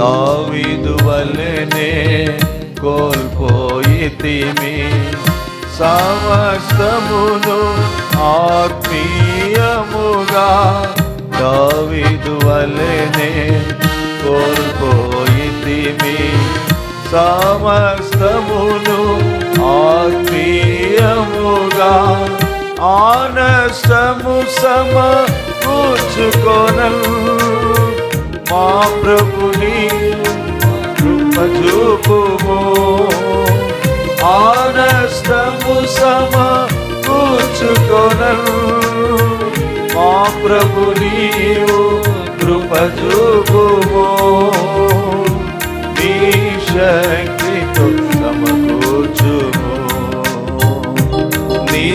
దావీదు వలెనే కోల్పోయితిమి సమస్తమును ఆత్మీయముగా. దావీదు వలెనే కోల్పోయితిమి సమస్తమును ఆత్మీయముగా. ఆనష్టము సమకూర్చుకొనల్ మా ప్రభుని కృప చూపుము. ఆనష్టము సమకూర్చుకొనల్ మా ప్రభుని కృప చూపుము. నీ శక్తితో సమకూర్చుము, నీ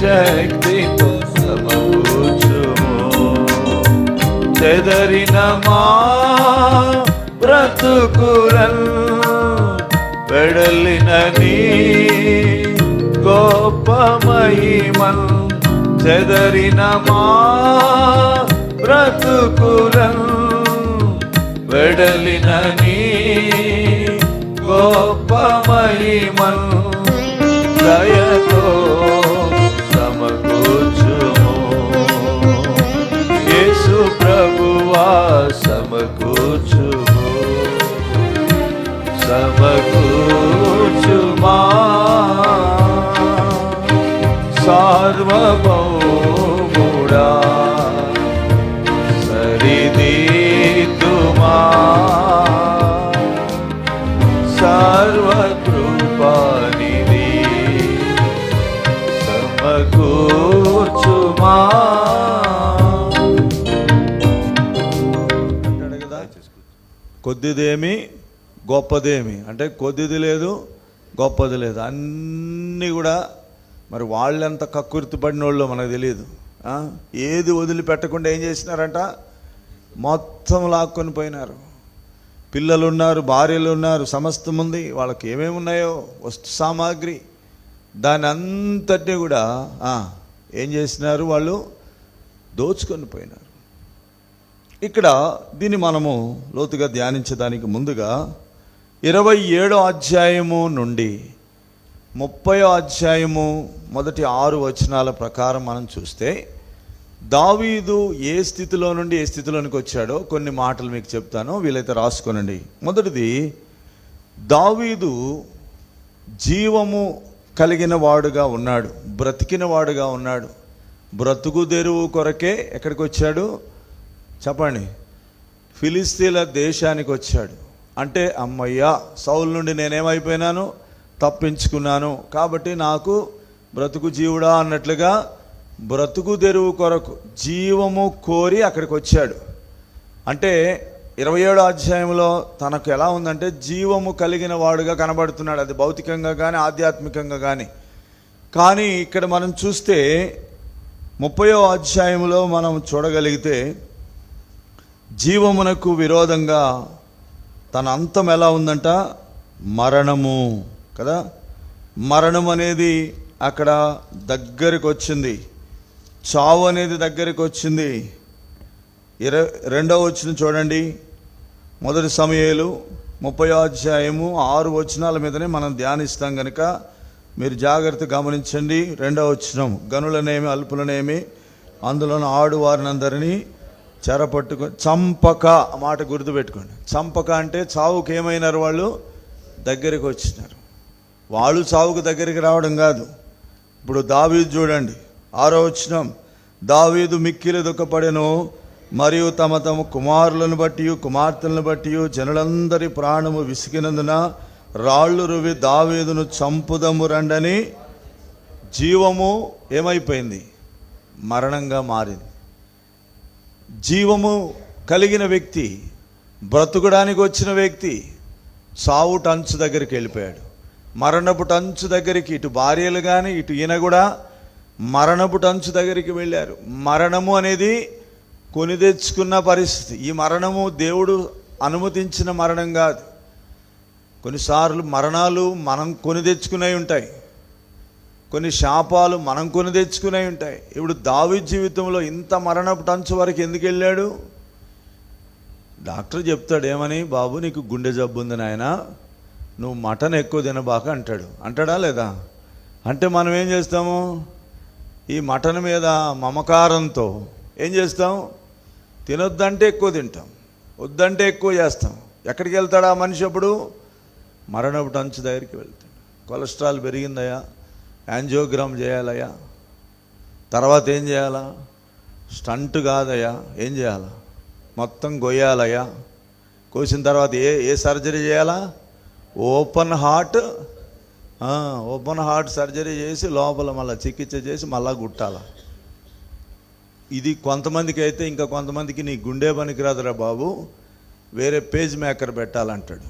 శక్తితో సమకూర్చుము. చెదరిన మా బ్రతుకులను వెడలిన నీ గొప్ప మహిమన్. చెదరిన మా బ్రతుకులను వెడలిన నీ గొప్ప మహిమన్. దయతో సమకూర్చుము యేసు ప్రభువా, సమకూర్చుము సమకూర్చుమా. సార్వభౌముడా సరిదిద్దుమా, సర్వకృపానిధి సమకూర్చుమా. కొద్దిదేమి గొప్పదేమి అంటే కొద్దిది లేదు గొప్పది లేదు, అన్నీ కూడా మరి వాళ్ళెంత కక్కుర్తి పడిన వాళ్ళు మనకు తెలియదు. ఏది వదిలిపెట్టకుండా ఏం చేసినారంట, మొత్తం లాక్కొని పోయినారు. పిల్లలు ఉన్నారు, భార్యలు ఉన్నారు, సమస్తం ఉంది. వాళ్ళకి ఏమేమి ఉన్నాయో వస్తు సామాగ్రి, దాని అంతటినీ కూడా ఏం చేసినారు, వాళ్ళు దోచుకొని పోయినారు. ఇక్కడ దీన్ని మనము లోతుగా ధ్యానించడానికి ముందుగా 27వ అధ్యాయము నుండి 30వ అధ్యాయము మొదటి 6 వచనాల ప్రకారం మనం చూస్తే దావీదు ఏ స్థితిలో నుండి ఏ స్థితిలోనికి వచ్చాడో కొన్ని మాటలు మీకు చెప్తాను, వీలైతే రాసుకోనండి. మొదటిది, దావీదు జీవము కలిగిన వాడుగా ఉన్నాడు, బ్రతికిన వాడుగా ఉన్నాడు. బ్రతుకు తెరువు కొరకే ఎక్కడికి వచ్చాడు చెప్పండి, ఫిలిస్తీన్ల దేశానికి వచ్చాడు. అంటే అమ్మయ్య, సౌలు నుండి నేనేమైపోయినాను, తప్పించుకున్నాను, కాబట్టి నాకు బ్రతుకు జీవుడా అన్నట్లుగా బ్రతుకు తెరువు కొరకు జీవము కోరి అక్కడికి వచ్చాడు. అంటే 27వ అధ్యాయంలో తనకు ఎలా ఉందంటే జీవము కలిగిన వాడుగా కనబడుతున్నాడు, అది భౌతికంగా కానీ ఆధ్యాత్మికంగా కానీ ఇక్కడ మనం చూస్తే 30వ అధ్యాయంలో మనం చూడగలిగితే జీవమునకు విరోధంగా తన అంతం ఎలా ఉందంట, మరణము కదా. మరణం అనేది అక్కడ దగ్గరికి వచ్చింది, చావు అనేది దగ్గరికి వచ్చింది. 22వ వచనం చూడండి, మొదటి సమూయేలు 30వ అధ్యాయము 6 వచనాల మీదనే మనం ధ్యానిస్తాం కనుక మీరు జాగ్రత్త గమనించండి. 2వ వచనం, గనులనేమి అల్పులనేమి అందులోని ఆడువారిని అందరినీ చెరపట్టుకొని చంపక, ఆ మాట గుర్తుపెట్టుకోండి. చంపక అంటే చావుకు ఏమైనారు, వాళ్ళు దగ్గరికి వచ్చినారు. వాళ్ళు చావుకు దగ్గరికి రావడం కాదు. ఇప్పుడు దావీదు చూడండి, 6వ వచనం, దావీదు మిక్కిలి దుఃఖపడెను మరియు తమ తమ కుమారులను బట్టి కుమార్తెలను బట్టి జనులందరి ప్రాణము విసిగినందున రాళ్ళు రువి దావీదును చంపుదము రండని. జీవము ఏమైపోయింది, మరణంగా మారింది. జీవము కలిగిన వ్యక్తి, బ్రతుకడానికి వచ్చిన వ్యక్తి చావు టంచు దగ్గరికి వెళ్ళిపోయాడు. మరణపు టంచు దగ్గరికి ఇటు భార్యలు కానీ ఇటు ఈయన కూడా మరణపు టంచు దగ్గరికి వెళ్ళారు. మరణము అనేది కొని తెచ్చుకున్న పరిస్థితి. ఈ మరణము దేవుడు అనుమతించిన మరణం కాదు. కొన్నిసార్లు మరణాలు మనం కొని తెచ్చుకునే ఉంటాయి, కొన్ని శాపాలు మనం కొని తెచ్చుకునే ఉంటాయి. ఇప్పుడు దావీదు జీవితంలో ఇంత మరణపు టంచు వరకు ఎందుకు వెళ్ళాడు? డాక్టర్ చెప్తాడు ఏమని, బాబు నీకు గుండె జబ్బు ఉంది నాయన, నువ్వు మటన్ ఎక్కువ తినబాక అంటాడా లేదా? అంటే మనం ఏం చేస్తాము, ఈ మటన్ మీద మమకారంతో ఏం చేస్తాం, తినొద్దంటే ఎక్కువ తింటాం, వద్దంటే ఎక్కువ చేస్తాం. ఎక్కడికి వెళ్తాడు ఆ మనిషి అప్పుడు? మరణపు అంచు దగ్గరికి వెళ్తాడు. కొలెస్ట్రాల్ పెరిగిందయ్యా, యాంజియోగ్రామ్ చేయాలయ్యా, తర్వాత ఏం చేయాలా, స్టంట్ కాదయ్యా, ఏం చేయాలా, మొత్తం గొయ్యాలయ్యా, కోసిన తర్వాత ఏ సర్జరీ చేయాలా, ఓపెన్ హార్ట్ సర్జరీ చేసి లోపల మళ్ళీ చికిత్స చేసి మళ్ళా గుట్టాల. ఇది కొంతమందికి అయితే, ఇంకా కొంతమందికి నీ గుండె పనికిరాదురా బాబు, వేరే పేజ్ మేకర్ పెట్టాలంటాడు.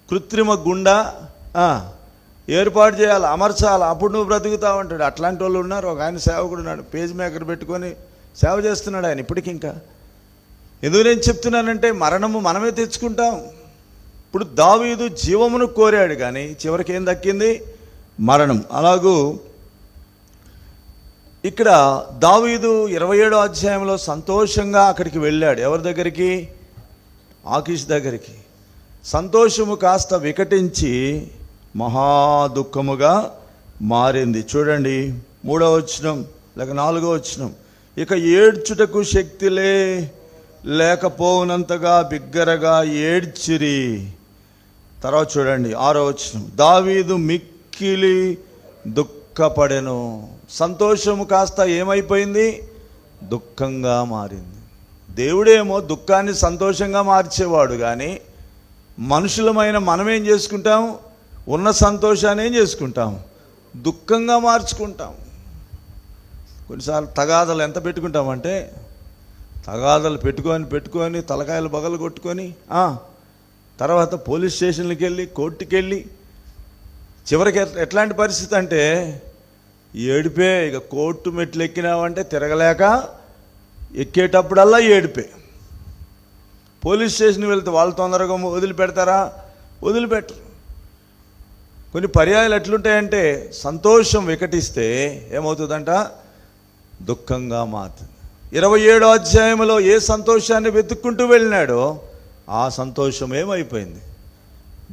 కృత్రిమ గుండె ఏర్పాటు చేయాలి, అమర్చాలి, అప్పుడు నువ్వు బ్రతుకుతావు అంటాడు. అట్లాంటి వాళ్ళు ఉన్నారు. ఒక ఆయన సేవకుడు ఉన్నాడు, పేజ్ మేకర్ పెట్టుకొని సేవ చేస్తున్నాడు ఆయన ఇప్పటికి. ఇంకా ఎందుకు నేను చెప్తున్నానంటే, మరణము మనమే తెచ్చుకుంటాం. ఇప్పుడు దావీదు జీవమును కోరాడు కానీ చివరికి ఏం దక్కింది, మరణం. అలాగూ ఇక్కడ దావీదు 27వ అధ్యాయంలో సంతోషంగా అక్కడికి వెళ్ళాడు. ఎవరి దగ్గరికి? ఆకీష్ దగ్గరికి. సంతోషము కాస్త వికటించి మహా దుఃఖముగా మారింది. చూడండి 3వ వచనం లేక 4వ వచనం. ఇక ఏడ్చుటకు శక్తి లేకపోవునంతగా బిగ్గరగా ఏడ్చిరి. తర్వాత చూడండి 6వ వచనం. దావీదు మిక్కిలి దుఃఖపడెను. సంతోషము కాస్త ఏమైపోయింది, దుఃఖంగా మారింది. దేవుడేమో దుఃఖాన్ని సంతోషంగా మార్చేవాడు, కానీ మనుషులమైన మనమేం చేసుకుంటాం, ఉన్న సంతోషాన్ని ఏం చేసుకుంటాం, దుఃఖంగా మార్చుకుంటాం. కొన్నిసార్లు తగాదలు ఎంత పెట్టుకుంటామంటే, తగాదలు పెట్టుకొని తలకాయలు బగలు కొట్టుకొని తర్వాత పోలీస్ స్టేషన్కి వెళ్ళి కోర్టుకి వెళ్ళి చివరికి ఎట్లాంటి పరిస్థితి అంటే ఏడిపే. ఇక కోర్టు మెట్లు ఎక్కినామంటే తిరగలేక ఎక్కేటప్పుడల్లా ఏడిపే. పోలీస్ స్టేషన్కి వెళ్తే వాళ్ళు తొందరగా వదిలిపెడతారా? వదిలిపెట్టరు. కొన్ని పర్యాయాలు ఎట్లుంటాయంటే, సంతోషం వికటిస్తే ఏమవుతుందంట, దుఃఖంగా మారుతుంది. 27వ అధ్యాయంలో ఏ సంతోషాన్ని వెతుక్కుంటూ వెళ్ళినాడో ఆ సంతోషం ఏమైపోయింది,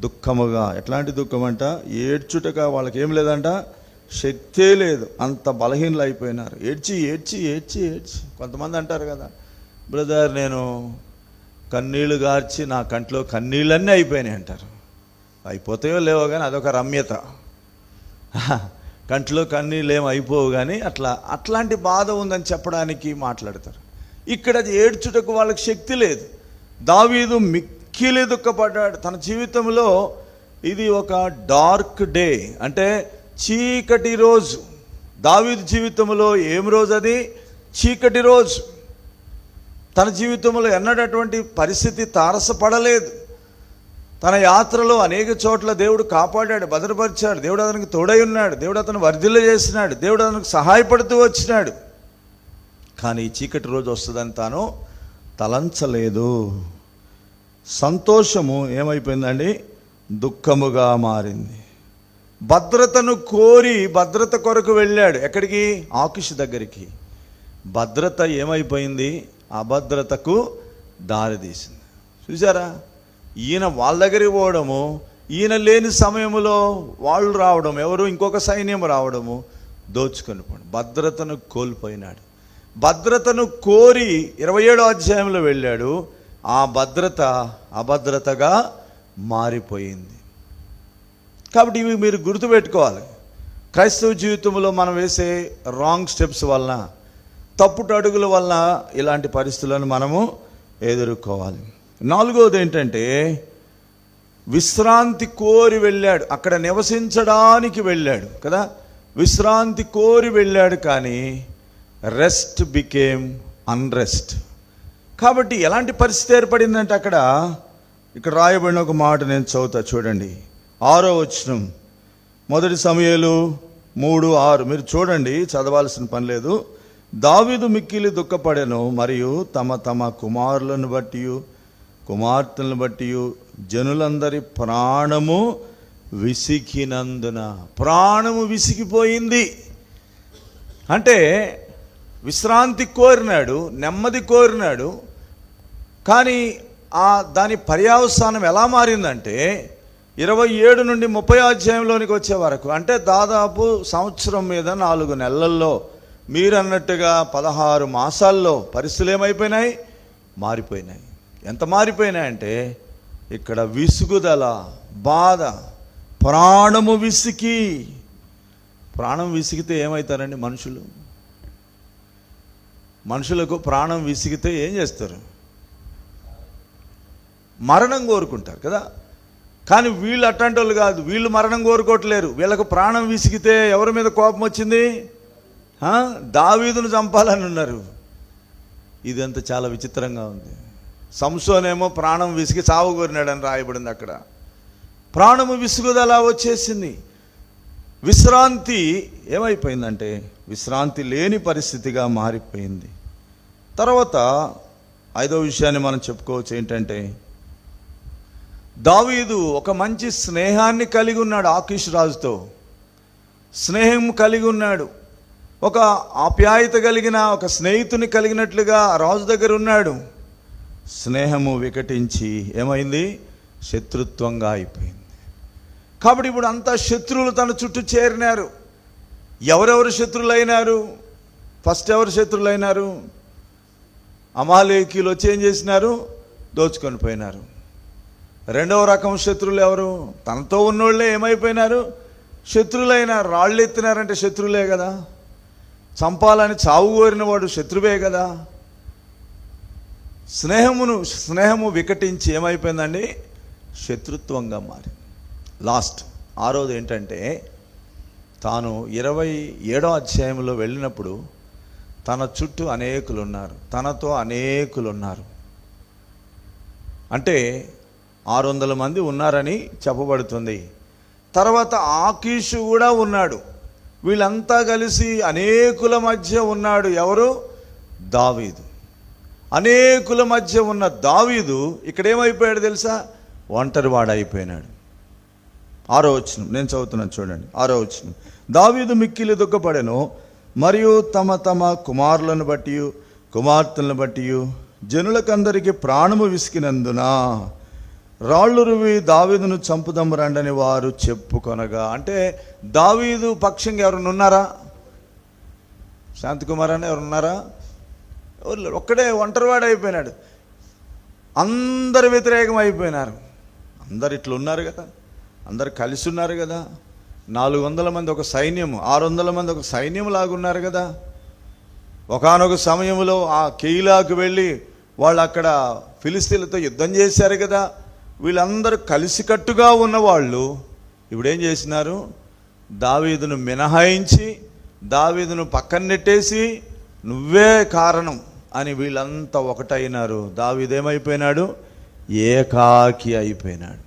దుఃఖముగా. ఎట్లాంటి దుఃఖం అంట, ఏడ్చుటగా వాళ్ళకి ఏం లేదంట, శక్తే లేదు, అంత బలహీనలు అయిపోయినారు. ఏడ్చి ఏడ్చి ఏడ్చి ఏడ్చి. కొంతమంది అంటారు కదా, బ్రదర్ నేను కన్నీళ్లు గార్చి నా కంట్లో కన్నీళ్ళన్నీ అయిపోయినాయి అంటారు. అయిపోతాయో లేవో కానీ అదొక రమ్యత. కంట్లో కన్నీళ్ళు ఏం అయిపోవు కానీ అట్లాంటి బాధ ఉందని చెప్పడానికి మాట్లాడతారు. ఇక్కడ ఏడ్చుటకు వాళ్ళకి శక్తి లేదు. దావీదు మిక్కిలి దుఃఖపడ్డాడు. తన జీవితంలో ఇది ఒక డార్క్ డే, అంటే చీకటి రోజు. దావీదు జీవితంలో ఏం రోజు అది? చీకటి రోజు. తన జీవితంలో ఎన్నడటువంటి పరిస్థితి తారసపడలేదు. తన యాత్రలో అనేక చోట్ల దేవుడు కాపాడాడు, భద్రపరిచాడు. దేవుడు అతనికి తోడై ఉన్నాడు. దేవుడు అతను వర్ధిల్ల చేసినాడు. దేవుడు అతనికి సహాయపడుతూ వచ్చినాడు. కానీ ఈ చీకటి రోజు వస్తుందని తాను తలంచలేదు. సంతోషము ఏమైపోయిందండి, దుఃఖముగా మారింది. భద్రతను కోరి భద్రత కొరకు వెళ్ళాడు. ఎక్కడికి? ఆకీష్ దగ్గరికి. భద్రత ఏమైపోయింది, అభద్రతకు దారితీసింది. చూసారా, ఈయన వాళ్ళ దగ్గరికి పోవడము, ఈయన లేని సమయంలో వాళ్ళు రావడం, ఎవరు ఇంకొక సైన్యం రావడము, దోచుకొని పోవడం. భద్రతను కోల్పోయినాడు. భద్రతను కోరి 27వ అధ్యాయంలో వెళ్ళాడు. ఆ భద్రత అభద్రతగా మారిపోయింది. కాబట్టి ఇవి మీరు గుర్తుపెట్టుకోవాలి. క్రైస్తవ జీవితంలో మనం వేసే రాంగ్ స్టెప్స్ వలన, తప్పుడు అడుగుల వలన ఇలాంటి పరిస్థితులను మనము ఎదుర్కోవాలి. 4వది ఏంటంటే, విశ్రాంతి కోరి వెళ్ళాడు. అక్కడ నివసించడానికి వెళ్ళాడు కదా, విశ్రాంతి కోరి వెళ్ళాడు. కానీ రెస్ట్ బికేమ్ అన్రెస్ట్. కాబట్టి ఎలాంటి పరిస్థితి ఏర్పడిందంటే, ఇక్కడ రాయబడిన ఒక మాట నేను చదువుతా చూడండి. 6వ వచనం, 1 సమూయేలు 3:6. మీరు చూడండి, చదవాల్సిన పని లేదు. దావీదు మిక్కిలి దుఃఖపడెను, మరియు తమ కుమారులను బట్టి కుమార్తెలను బట్టి జనులందరి ప్రాణము విసిగినందున. ప్రాణము విసిగిపోయింది. అంటే విశ్రాంతి కోరినాడు, నెమ్మది కోరినాడు, కానీ దాని పర్యవసానం ఎలా మారిందంటే 27 నుండి 30 అధ్యాయంలోనికి వచ్చే వరకు, అంటే దాదాపు సంవత్సరం మీద 4 నెలల్లో మీరన్నట్టుగా 16 మాసాల్లో పరిస్థితులు ఏమైపోయినాయి? మారిపోయినాయి. ఎంత మారిపోయినాయంటే ఇక్కడ విసుగుదల, బాధ, ప్రాణం విసిగితే ఏమవుతారండి మనుషులకు ప్రాణం విసిగితే ఏం చేస్తారు? మరణం కోరుకుంటారు కదా. కానీ వీళ్ళు అట్లాంటి వాళ్ళు కాదు, వీళ్ళు మరణం కోరుకోవట్లేరు. వీళ్ళకు ప్రాణం విసిగితే ఎవరి మీద కోపం వచ్చింది? దావీదును చంపాలని ఉన్నారు. ఇదంతా చాలా విచిత్రంగా ఉంది. సంసోనేమో ప్రాణం విసిగి చావు కోరినాడని రాయబడింది అక్కడ. ప్రాణము విసుగుదలా వచ్చేసింది. విశ్రాంతి ఏమైపోయిందంటే విశ్రాంతి లేని పరిస్థితిగా మారిపోయింది. తర్వాత 5వ విషయాన్ని మనం చెప్పుకోవచ్చు. ఏంటంటే దావీదు ఒక మంచి స్నేహాన్ని కలిగి ఉన్నాడు. ఆకీష్ రాజుతో స్నేహం కలిగి ఉన్నాడు. ఒక ఆప్యాయత కలిగిన ఒక స్నేహితుని కలిగినట్లుగా రాజు దగ్గర ఉన్నాడు. స్నేహము వికటించి ఏమైంది? శత్రుత్వంగా అయిపోయింది. కాబట్టి ఇప్పుడు అంతా శత్రువులు తన చుట్టూ చేరినారు. ఎవరెవరు శత్రువులైనారు? ఫస్ట్ ఎవరు శత్రువులైనారు? అమాలేకీలు వచ్చి ఏం చేసినారు? దోచుకొని పోయినారు. రెండవ రకం శత్రువులు ఎవరు? తనతో ఉన్నోళ్ళే ఏమైపోయినారు? శత్రువులైనారు. రాళ్ళు ఎత్తినారంటే శత్రువులే కదా. చంపాలని చావు కోరిన వాడు శత్రువే కదా. స్నేహము వికటించి ఏమైపోయిందండి? శత్రుత్వంగా మారింది. లాస్ట్ 6వది ఏంటంటే తాను 27వ అధ్యాయంలో వెళ్ళినప్పుడు తన చుట్టూ అనేకులు ఉన్నారు, తనతో అనేకులు ఉన్నారు. అంటే 600 మంది ఉన్నారని చెప్పబడుతుంది. తర్వాత ఆకీషు కూడా ఉన్నాడు. వీళ్ళంతా కలిసి అనేకుల మధ్య ఉన్నాడు. ఎవరు? దావీదు. అనేకుల మధ్య ఉన్న దావీదు ఇక్కడ ఏమైపోయాడు తెలుసా? ఒంటరివాడైపోయినాడు. 6వ వచనం నేను చదువుతున్నాను చూడండి. 6వ వచనం, దావీదు మిక్కిలి దుఃఖపడెను, మరియు తమ తమ కుమారులను బట్టి కుమార్తెలను బట్టి జనులకందరికీ ప్రాణము విసికినందున రాళ్ళు రువి దావీదును చంపుదము రండని వారు చెప్పుకొనగా. అంటే దావీదు పక్షంగా ఎవరైనా ఉన్నారా? శాంతికుమార్ అని ఎవరున్నారా? ఎవరు? ఒక్కడే ఒంటరివాడు అయిపోయినాడు. అందరు వ్యతిరేకం అయిపోయినారు. అందరు ఇట్లా ఉన్నారు కదా, అందరు కలిసి ఉన్నారు కదా. 400 మంది ఒక సైన్యం, 600 మంది ఒక సైన్యం లాగున్నారు కదా. ఒకానొక సమయంలో ఆ కెయిలాకు వెళ్ళి వాళ్ళు అక్కడ ఫిలిస్తీన్లతో యుద్ధం చేశారు కదా. వీళ్ళందరూ కలిసికట్టుగా ఉన్నవాళ్ళు ఇప్పుడేం చేసినారు? దావీదును మినహాయించి దావీదును పక్కన నెట్టేసి నువ్వే కారణం అని వీళ్ళంతా ఒకటైనారు. దావీదు ఏమైపోయినాడు? ఏకాకి అయిపోయినాడు.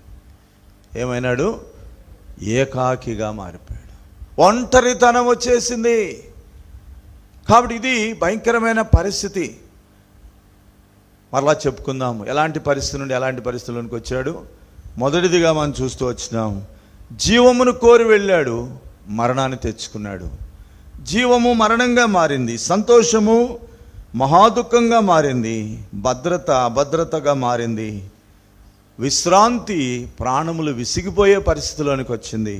ఏమైనాడు? ఏకాకిగా మారిపోయాడు. ఒంటరితనం వచ్చేసింది. కాబట్టి ఇది భయంకరమైన పరిస్థితి. మరలా చెప్పుకుందాము, ఎలాంటి పరిస్థితి నుండి ఎలాంటి పరిస్థితుల్లోకి వచ్చాడు. మొదటిదిగా మనం చూస్తూ వచ్చినాం, జీవమును కోరి వెళ్ళాడు, మరణాన్ని తెచ్చుకున్నాడు. జీవము మరణంగా మారింది, సంతోషము మహాదుఃఖంగా మారింది, భద్రత అభద్రతగా మారింది, విశ్రాంతి ప్రాణములు విసిగిపోయే పరిస్థితిలోనికి వచ్చింది,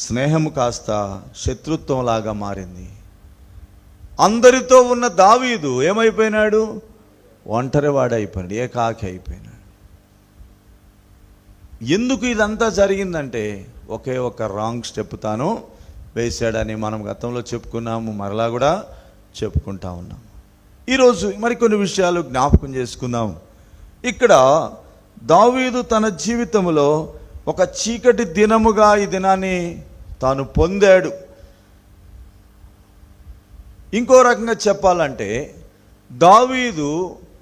స్నేహము కాస్త శత్రుత్వంలాగా మారింది. అందరితో ఉన్న దావీదు ఏమైపోయినాడు? ఒంటరివాడైపోయినాడు, ఏకాకి అయిపోయినాడు. ఎందుకు ఇదంతా జరిగిందంటే ఒకే ఒక రాంగ్ స్టెప్ తాను వేశాడని మనం గతంలో చెప్పుకున్నాము, మరలా కూడా చెప్పుకుంటా ఉన్నాం. ఈరోజు మరికొన్ని విషయాలు జ్ఞాపకం చేసుకుందాం. ఇక్కడ దావీదు తన జీవితంలో ఒక చీకటి దినముగా ఈ దినాన్ని తాను పొందాడు. ఇంకో రకంగా చెప్పాలంటే దావీదు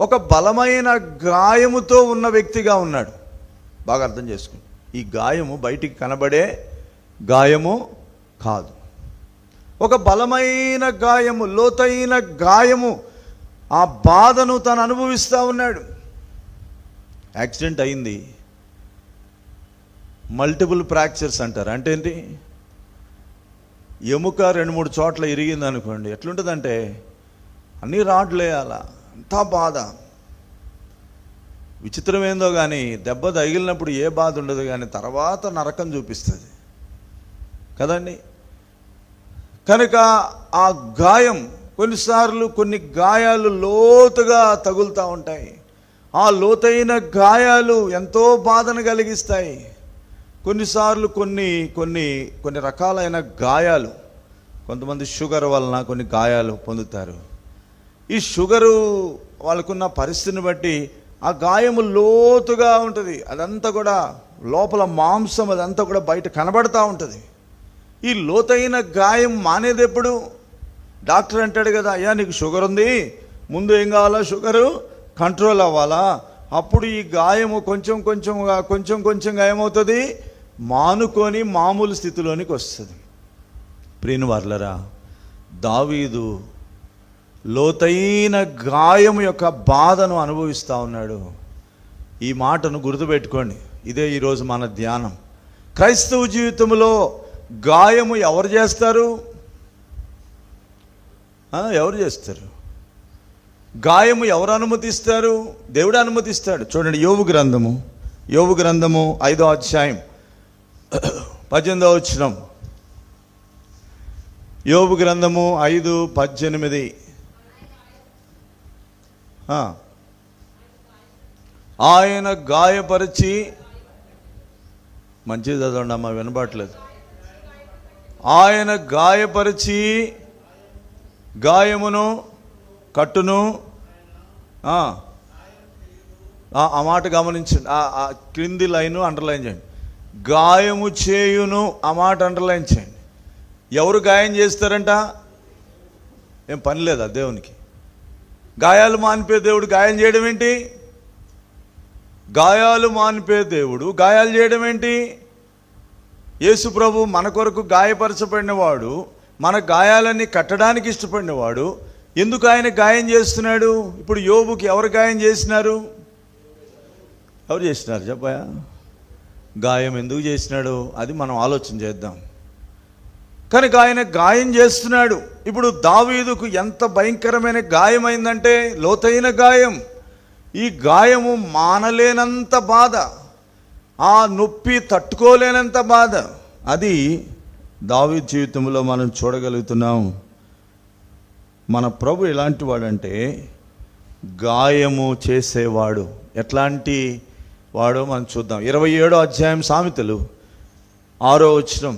ఒక బలమైన గాయముతో ఉన్న వ్యక్తిగా ఉన్నాడు. బాగా అర్థం చేసుకోండి, ఈ గాయము బయటికి కనబడే గాయము కాదు. ఒక బలమైన గాయము, లోతైన గాయము, ఆ బాధను తను అనుభవిస్తూ ఉన్నాడు. యాక్సిడెంట్ అయింది, మల్టిపుల్ ఫ్రాక్చర్స్ అంటారు. అంటే ఏంటి? ఎముక 2-3 చోట్ల ఇరిగింది అనుకోండి, ఎట్లుంటుందంటే అన్నీ రాడ్లేయాల, అంతా బాధ. విచిత్రం ఏందో కానీ దెబ్బ తగిలినప్పుడు ఏ బాధ ఉండదు, కానీ తర్వాత నరకం చూపిస్తుంది కదండి. కనుక ఆ గాయం కొన్నిసార్లు కొన్ని గాయాలు లోతుగా తగులుతూ ఉంటాయి. ఆ లోతైన గాయాలు ఎంతో బాధను కలిగిస్తాయి. కొన్నిసార్లు కొన్ని రకాలైన గాయాలు, కొంతమంది షుగర్ వలన కొన్ని గాయాలు పొందుతారు. ఈ షుగరు వాళ్ళకున్న పరిస్థితిని బట్టి ఆ గాయము లోతుగా ఉంటుంది. అదంతా కూడా లోపల మాంసం అదంతా కూడా బయట కనబడతా ఉంటుంది. ఈ లోతైన గాయం మానేది ఎప్పుడు? డాక్టర్ అంటాడు కదా, అయ్యా నీకు షుగర్ ఉంది, ముందు ఏం కావాలా, షుగరు కంట్రోల్ అవ్వాలా, అప్పుడు ఈ గాయము కొంచెం కొంచెంగా ఏమవుతుంది, మానుకొని మామూలు స్థితిలోనికి వస్తుంది. ప్రియని వారలారా, దావీదు లోతైన గాయం యొక్క బాధను అనుభవిస్తూ ఉన్నాడు. ఈ మాటను గుర్తుపెట్టుకోండి. ఇదే ఈరోజు మన ధ్యానం. క్రైస్తవ జీవితంలో గాయము ఎవరు చేస్తారు? ఎవరు చేస్తారు? గాయము ఎవరు అనుమతిస్తారు? దేవుడు అనుమతిస్తాడు. చూడండి, యోబు గ్రంథము 5వ అధ్యాయం 18వ వచనం. యోబు గ్రంథము 5:18. ఆయన గాయపరిచి, మంచిది చదవండి అమ్మా, వినబడట్లేదు. ఆయన గాయపరిచి గాయమును కట్టును. ఆ మాట గమనించండి. ఆ క్రింది లైను అండర్లైన్ చేయండి. గాయము చేయును, ఆ మాట అండర్లైన్ చేయండి. ఎవరు గాయం చేస్తారంట? ఏం పని లేదా దేవునికి? గాయాలు మానిపే దేవుడు గాయం చేయడం ఏంటి? గాయాలు మానిపే దేవుడు గాయాలు చేయడం ఏంటి? యేసు ప్రభు మన కొరకు గాయపరచబడినవాడు, మన గాయాలన్నీ కట్టడానికి ఇష్టపడినవాడు. ఎందుకు ఆయన గాయం చేస్తున్నాడు? ఇప్పుడు యోబుకి ఎవరు గాయం చేసినారు? ఎవరు చేసినారు చెప్పయా? గాయం ఎందుకు చేసినాడు అది మనం ఆలోచన చేద్దాం. కనుక ఆయన గాయం చేస్తున్నాడు. ఇప్పుడు దావీదుకు ఎంత భయంకరమైన గాయమైందంటే, లోతైన గాయం. ఈ గాయము మానలేనంత బాధ, ఆ నొప్పి తట్టుకోలేనంత బాధ, అది దావీదు జీవితంలో మనం చూడగలుగుతున్నాం. మన ప్రభు ఎలాంటి వాడంటే గాయము చేసేవాడు. ఎట్లాంటి వాడో మనం చూద్దాం. 27వ అధ్యాయం సామెతలు 6వ వచనం.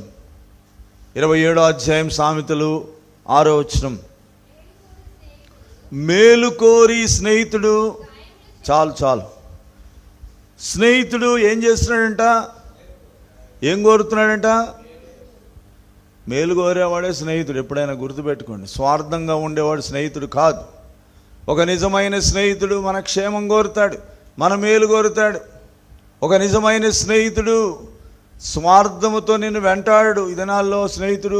27వ అధ్యాయం సామెతలు 6వ వచనం. మేలుకోరి స్నేహితుడు, చాలు స్నేహితుడు ఏం చేస్తున్నాడంట? ఏం కోరుతున్నాడంట? మేలు కోరేవాడే స్నేహితుడు. ఎప్పుడైనా గుర్తుపెట్టుకోండి. స్వార్థంగా ఉండేవాడు స్నేహితుడు కాదు. ఒక నిజమైన స్నేహితుడు మన క్షేమం కోరుతాడు, మన మేలు కోరుతాడు. ఒక నిజమైన స్నేహితుడు స్వార్థముతో నిన్ను వెంటాడు. ఈ దినాల్లో స్నేహితుడు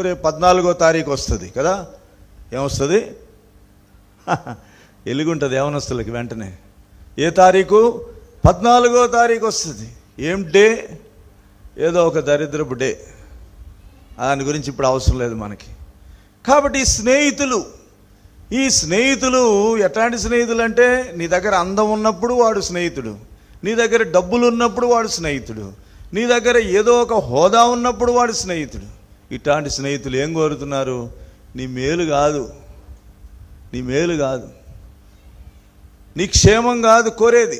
రేపు 14వ తారీఖు వస్తుంది కదా. ఏమొస్తుంది? ఎలుగుంటుంది యవనస్తులకి వెంటనే. ఏ తారీఖు? 14వ తారీఖు వస్తుంది. ఏం డే? ఏదో ఒక దరిద్రపు డే. దాని గురించి ఇప్పుడు అవసరం లేదు మనకి. కాబట్టి ఈ స్నేహితులు ఎట్లాంటి స్నేహితులు అంటే, నీ దగ్గర అందం ఉన్నప్పుడు వాడు స్నేహితుడు, నీ దగ్గర డబ్బులు ఉన్నప్పుడు వాడు స్నేహితుడు, నీ దగ్గర ఏదో ఒక హోదా ఉన్నప్పుడు వాడు స్నేహితుడు. ఇట్లాంటి స్నేహితులు ఏం కోరుతున్నారు? నీ మేలు కాదు, నీ క్షేమం కాదు కోరేది.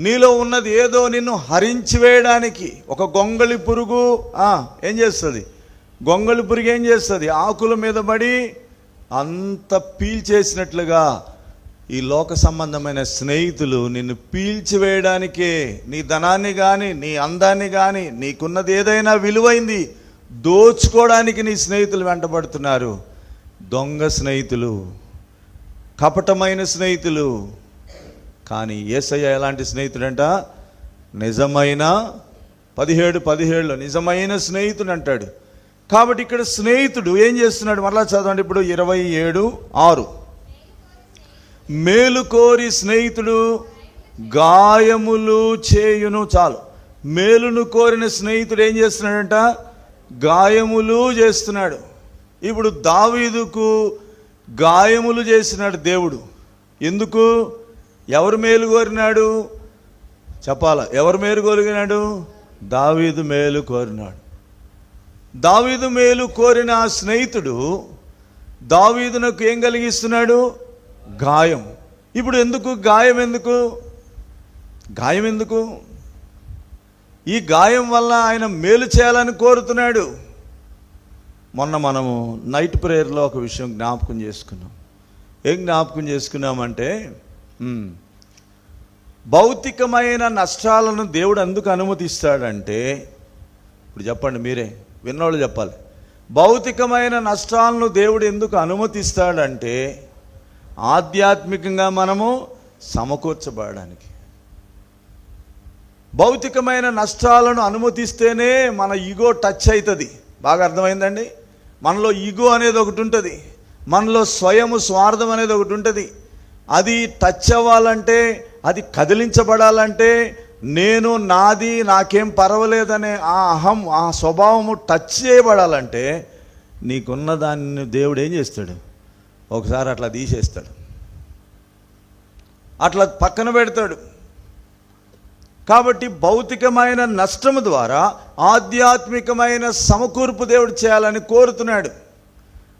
నీలో ఉన్నది ఏదో నిన్ను హరించి వేయడానికి. ఒక గొంగళి పురుగు ఏం చేస్తుంది? గొంగళి పురుగు ఏం చేస్తుంది? ఆకుల మీద పడి అంత పీల్చేసినట్లుగా ఈ లోక సంబంధమైన స్నేహితులు నిన్ను పీల్చివేయడానికే, నీ ధనాన్ని కానీ, నీ అందాన్ని కానీ, నీకున్నది ఏదైనా విలువైంది దోచుకోవడానికి నీ స్నేహితులు వెంటబడుతున్నారు. దొంగ స్నేహితులు, కపటమైన స్నేహితులు. కానీ యేసయ్య ఎలాంటి స్నేహితుడంట? నిజమైన 17:17 నిజమైన స్నేహితుడు అంటాడు. కాబట్టి ఇక్కడ స్నేహితుడు ఏం చేస్తున్నాడు? మరలా చదవండి. ఇప్పుడు 27:6. మేలు కోరి స్నేహితుడు గాయములు చేయును. చాలు. మేలును కోరిన స్నేహితుడు ఏం చేస్తున్నాడంట? గాయములు చేస్తున్నాడు. ఇప్పుడు దావీదుకు గాయములు చేసినాడు దేవుడు. ఎందుకు? ఎవరు మేలు కోరినాడు చెప్పాల? ఎవరు మేలు కోరినాడు? దావీదు మేలు కోరినాడు. దావీదు మేలు కోరిన ఆ స్నేహితుడు దావీదునకు ఏం కలిగిస్తున్నాడు? గాయం. ఇప్పుడు ఎందుకు గాయం? గాయం ఎందుకు? ఈ గాయం వల్ల ఆయన మేలు చేయాలని కోరుతున్నాడు. మొన్న మనము నైట్ ప్రేయర్లో ఒక విషయం జ్ఞాపకం చేసుకున్నాం. ఏం జ్ఞాపకం చేసుకున్నామంటే, భౌతికమైన నష్టాలను దేవుడు ఎందుకు అనుమతిస్తాడంటే, ఇప్పుడు చెప్పండి, మీరే విన్నోళ్ళు చెప్పాలి. భౌతికమైన నష్టాలను దేవుడు ఎందుకు అనుమతిస్తాడంటే ఆధ్యాత్మికంగా మనము సమకూర్చబడడానికి. భౌతికమైన నష్టాలను అనుమతిస్తేనే మన ఈగో టచ్ అవుతుంది. బాగా అర్థమైందండి? మనలో ఈగో అనేది ఒకటి ఉంటుంది, మనలో స్వయము స్వార్థం అనేది ఒకటి ఉంటుంది. అది టచ్ అవ్వాలంటే, అది కదిలించబడాలంటే, నేను నాది నాకేం పర్వాలేదనే ఆ అహం, ఆ స్వభావము టచ్ చేయబడాలంటే నీకున్న దాన్ని దేవుడు ఏం చేస్తాడు? ఒకసారి అట్లా తీసేస్తాడు, అట్లా పక్కన పెడతాడు. కాబట్టి భౌతికమైన నష్టము ద్వారా ఆధ్యాత్మికమైన సమకూర్పు దేవుడు చేయాలని కోరుతున్నాడు.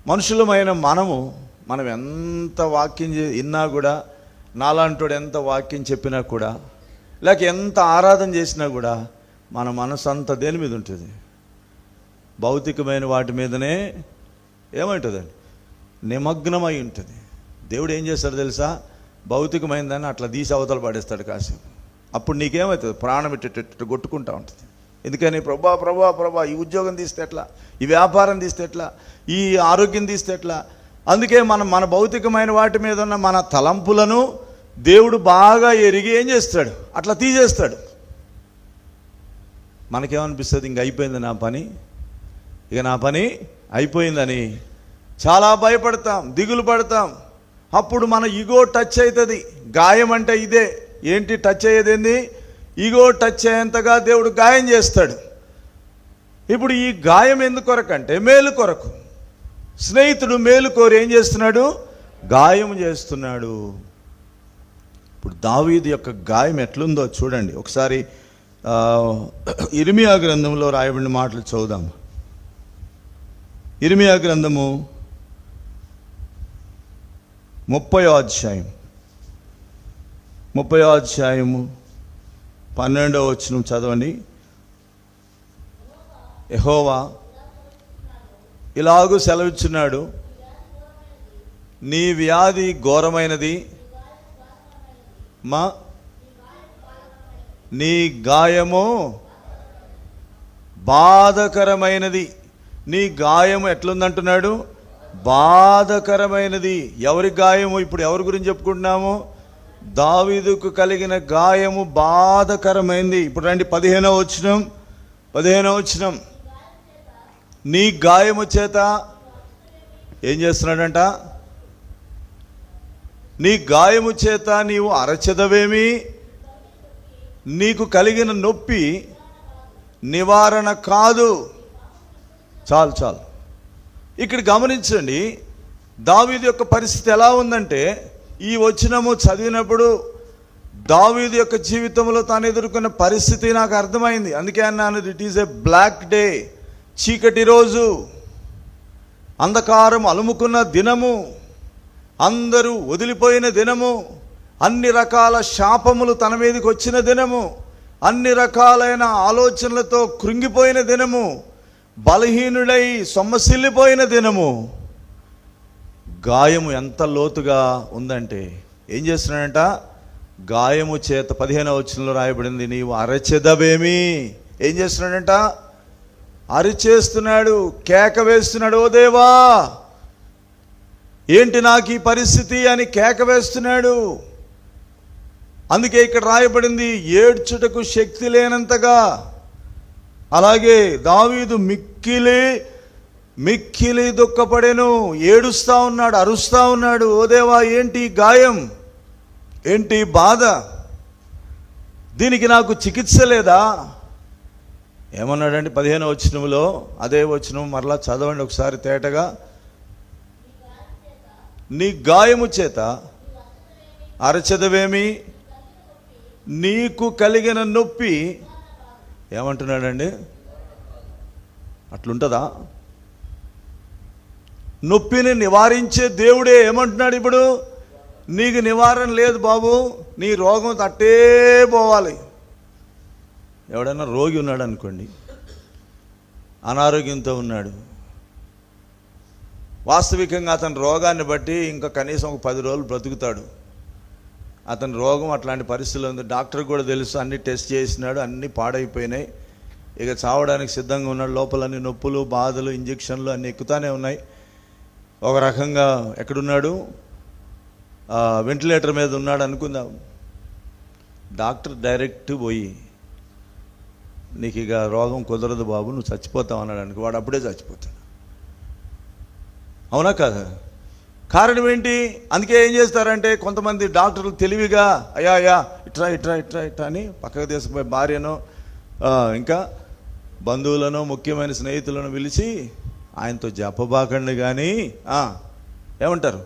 మనుషులమైన మనం ఎంత వాక్యం విన్నా కూడా, నాలాంటోడు ఎంత వాక్యం చెప్పినా కూడా, లేక ఎంత ఆరాధన చేసినా కూడా మన మనసు అంతా దేని మీద ఉంటుంది? భౌతికమైన వాటి మీదనే ఏమంటుందండి? నిమగ్నమై ఉంటుంది. దేవుడు ఏం చేస్తాడు తెలుసా? భౌతికమైనదాన్ని అట్లా తీసి అవతల పడేస్తాడు కాసేపు. అప్పుడు నీకేమవుతుంది? ప్రాణం ఇట్టు కొట్టుకుంటా ఉంటుంది. ఎందుకని? ప్రభా ఈ ఉద్యోగం తీస్తే ఎట్లా, ఈ వ్యాపారం తీస్తే ఎట్లా, ఈ ఆరోగ్యం తీస్తే ఎట్లా. అందుకే మన భౌతికమైన వాటి మీద ఉన్న మన తలంపులను దేవుడు బాగా ఎరిగి ఏం చేస్తాడు? అట్లా తీసేస్తాడు. మనకేమనిపిస్తుంది? ఇంక అయిపోయింది నా పని, ఇక నా పని అయిపోయిందని చాలా భయపడతాం, దిగులు పడతాం. అప్పుడు మన ఈగో టచ్ అవుతుంది. గాయం అంటే ఇదే. ఏంటి టచ్ అయ్యేది? ఏంది? ఈగో టచ్ అయ్యేంతగా దేవుడు గాయం చేస్తాడు. ఇప్పుడు ఈ గాయం ఎందుకు కొరకంటే మేలు కొరకు. స్నేహితుడు మేలు కోరి ఏం చేస్తున్నాడు? గాయం చేస్తున్నాడు. ఇప్పుడు దావీదు యొక్క గాయం ఎట్లుందో చూడండి ఒకసారి. ఇర్మియా గ్రంథంలో రాయబడిన మాటలు చదువుదాం. ఇర్మియా గ్రంథము 30వ అధ్యాయం 12వ వచనం చదవండి. యెహోవా ఇలాగూ సెలవిచ్చున్నాడు, నీ వ్యాధి ఘోరమైనది, నీ గాయము బాధకరమైనది. నీ గాయము ఎట్లుందంటున్నాడు? బాధకరమైనది. ఎవరి గాయము? ఇప్పుడు ఎవరి గురించి చెప్పుకుంటున్నాము? దావీదుకు కలిగిన గాయము బాధకరమైంది. ఇప్పుడు రండి 15వ వచనం. నీ గాయము చేత ఏం చేస్తున్నాడంట? నీ గాయము చేత నీవు అరచెదవేమి? నీకు కలిగిన నొప్పి నివారణ కాదు. చాలు. ఇక్కడ గమనించండి, దావీదు యొక్క పరిస్థితి ఎలా ఉందంటే, ఈ వచనము చదివినప్పుడు దావీదు యొక్క జీవితంలో తాను ఎదుర్కొన్న పరిస్థితి నాకు అర్థమైంది. అందుకే అన్నాను, it is a black day, చీకటి రోజు, అంధకారం అలుముకున్న దినము, అందరూ వదిలిపోయిన దినము, అన్ని రకాల శాపములు తన మీదకి వచ్చిన దినము, అన్ని రకాలైన ఆలోచనలతో కృంగిపోయిన దినము, బలహీనుడై సొమ్మసిల్లిపోయిన దినము. గాయము ఎంత లోతుగా ఉందంటే ఏం చేస్తున్నాడంట? గాయము చేత 15వ వచనంలో రాయబడింది, నీవు అరచెదవేమి? ఏం చేస్తున్నాడంట? అరిచేస్తున్నాడు, కేక వేస్తున్నాడు, ఓ దేవా ఏంటి నాకు ఈ పరిస్థితి అని కేక వేస్తున్నాడు. అందుకే ఇక్కడ రాయబడింది, ఏడ్చుటకు శక్తి లేనంతగా. అలాగే దావీదు మిక్కిలి దుఃఖపడెను, ఏడుస్తా ఉన్నాడు, అరుస్తా ఉన్నాడు, ఓ దేవా ఏంటి గాయం, ఏంటి బాధ, దీనికి నాకు చికిత్స లేదా? ఏమన్నాడండి 15వ వచనంలో? అదే వచనం మరలా చదవండి ఒకసారి తేటగా. నీ గాయము చేత అరచెదవేమి, నీకు కలిగిన నొప్పి. ఏమంటున్నాడండి? అట్లుంటుందా? నొప్పిని నివారించే దేవుడే ఏమంటున్నాడు ఇప్పుడు? నీకు నివారణ లేదు బాబు, నీ రోగం తట్టే పోవాలి. ఎవడైనా రోగి ఉన్నాడు అనుకోండి, అనారోగ్యంతో ఉన్నాడు, వాస్తవికంగా అతని రోగాన్ని బట్టి ఇంకా కనీసం ఒక 10 రోజులు బ్రతుకుతాడు. అతని రోగం అట్లాంటి పరిస్థితులు ఉంది. డాక్టర్ కూడా తెలుసు, అన్ని టెస్ట్ చేసినాడు, అన్నీ పాడైపోయినాయి, ఇక చావడానికి సిద్ధంగా ఉన్నాడు. లోపలన్నీ నొప్పులు, బాధలు, ఇంజక్షన్లు అన్నీ ఎక్కుతానే ఉన్నాయి. ఒక రకంగా ఎక్కడున్నాడు? వెంటిలేటర్ మీద ఉన్నాడు అనుకుందాం. డాక్టర్ డైరెక్ట్ పోయి, నీకు ఇక రోగం కుదరదు బాబు, నువ్వు చచ్చిపోతావు అన్నాడు అనుకో, వాడు అప్పుడే చచ్చిపోతాడు. అవునా కాదా? కారణం ఏంటి? అందుకే ఏం చేస్తారంటే కొంతమంది డాక్టర్లు తెలివిగా అయ్యా ఇట్రా ఇట్రా ఇట్రా ఇట్రా అని పక్కకు తీసుకుపోయి భార్యను ఇంకా బంధువులను ముఖ్యమైన స్నేహితులను పిలిచి, ఆయనతో జపబాకండి కానీ ఏమంటారు,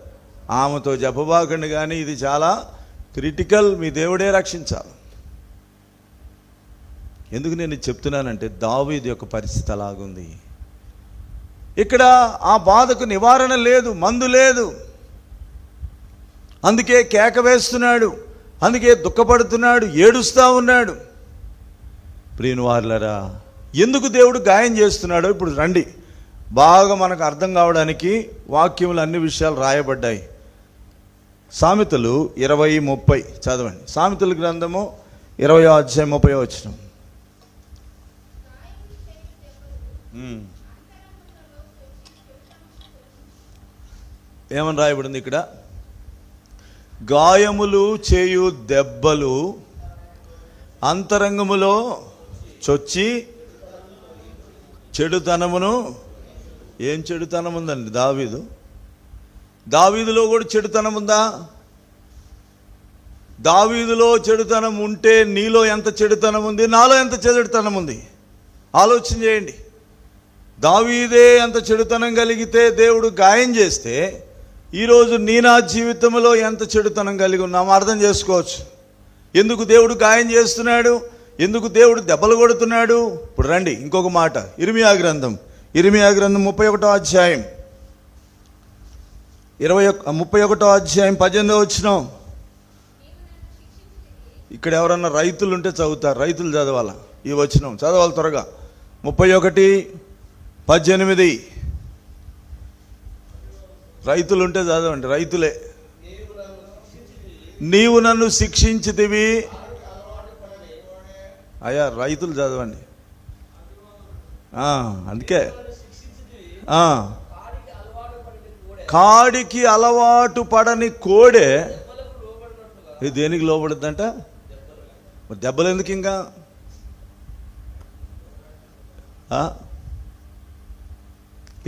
ఆమెతో జపబాకండి కానీ, ఇది చాలా క్రిటికల్, మీ దేవుడే రక్షించాలి. ఎందుకు నేను చెప్తున్నానంటే దావీదు యొక్క పరిస్థితి అలాగుంది. ఇక్కడ ఆ బాధకు నివారణ లేదు, మందు లేదు. అందుకే కేక వేస్తున్నాడు, అందుకే దుఃఖపడుతున్నాడు, ఏడుస్తూ ఉన్నాడు. ప్రియని వారులారా, ఎందుకు దేవుడు గాయం చేస్తున్నాడో ఇప్పుడు రండి, బాగా మనకు అర్థం కావడానికి వాక్యములు అన్ని విషయాలు రాయబడ్డాయి. సామెతలు 20:30 చదవండి. సామెతల గ్రంథము 20వ అధ్యాయం 30వ వచనం. ఏమని రాయబడింది ఇక్కడ? గాయములు చేయు దెబ్బలు అంతరంగములో చొచ్చి చెడుతనమును. ఏం చెడుతనం ఉందండి దావీదులో కూడా చెడుతనం ఉందా? దావీదులో చెడుతనం ఉంటే నీలో ఎంత చెడుతనం ఉంది, నాలో ఎంత చెడుతనం ఉంది? ఆలోచన చేయండి. దావీదే అంత చెడుతనం కలిగితే దేవుడు గాయం చేస్తే, ఈరోజు నా జీవితంలో ఎంత చెడుతనం కలిగి ఉన్నామో అర్థం చేసుకోవచ్చు. ఎందుకు దేవుడు గాయం చేస్తున్నాడు, ఎందుకు దేవుడు దెబ్బలు కొడుతున్నాడు? ఇప్పుడు రండి ఇంకొక మాట. ఇర్మియా గ్రంథం 31వ అధ్యాయం 31వ అధ్యాయం 18వ వచనం. ఇక్కడ ఎవరన్నా రైతులు ఉంటే చదువుతారు, రైతులు చదవాలా ఈ వచనం, చదవాలి త్వరగా. 31:18 రైతులు ఉంటే చదవండి, రైతులే. నీవు నన్ను శిక్షించితివి. అయ్యా రైతులు చదవండి. అందుకే కాడికి అలవాటు పడని కోడే ఇది దేనికి లోబడుద్దంట? దెబ్బలు ఎందుకు ఇంకా?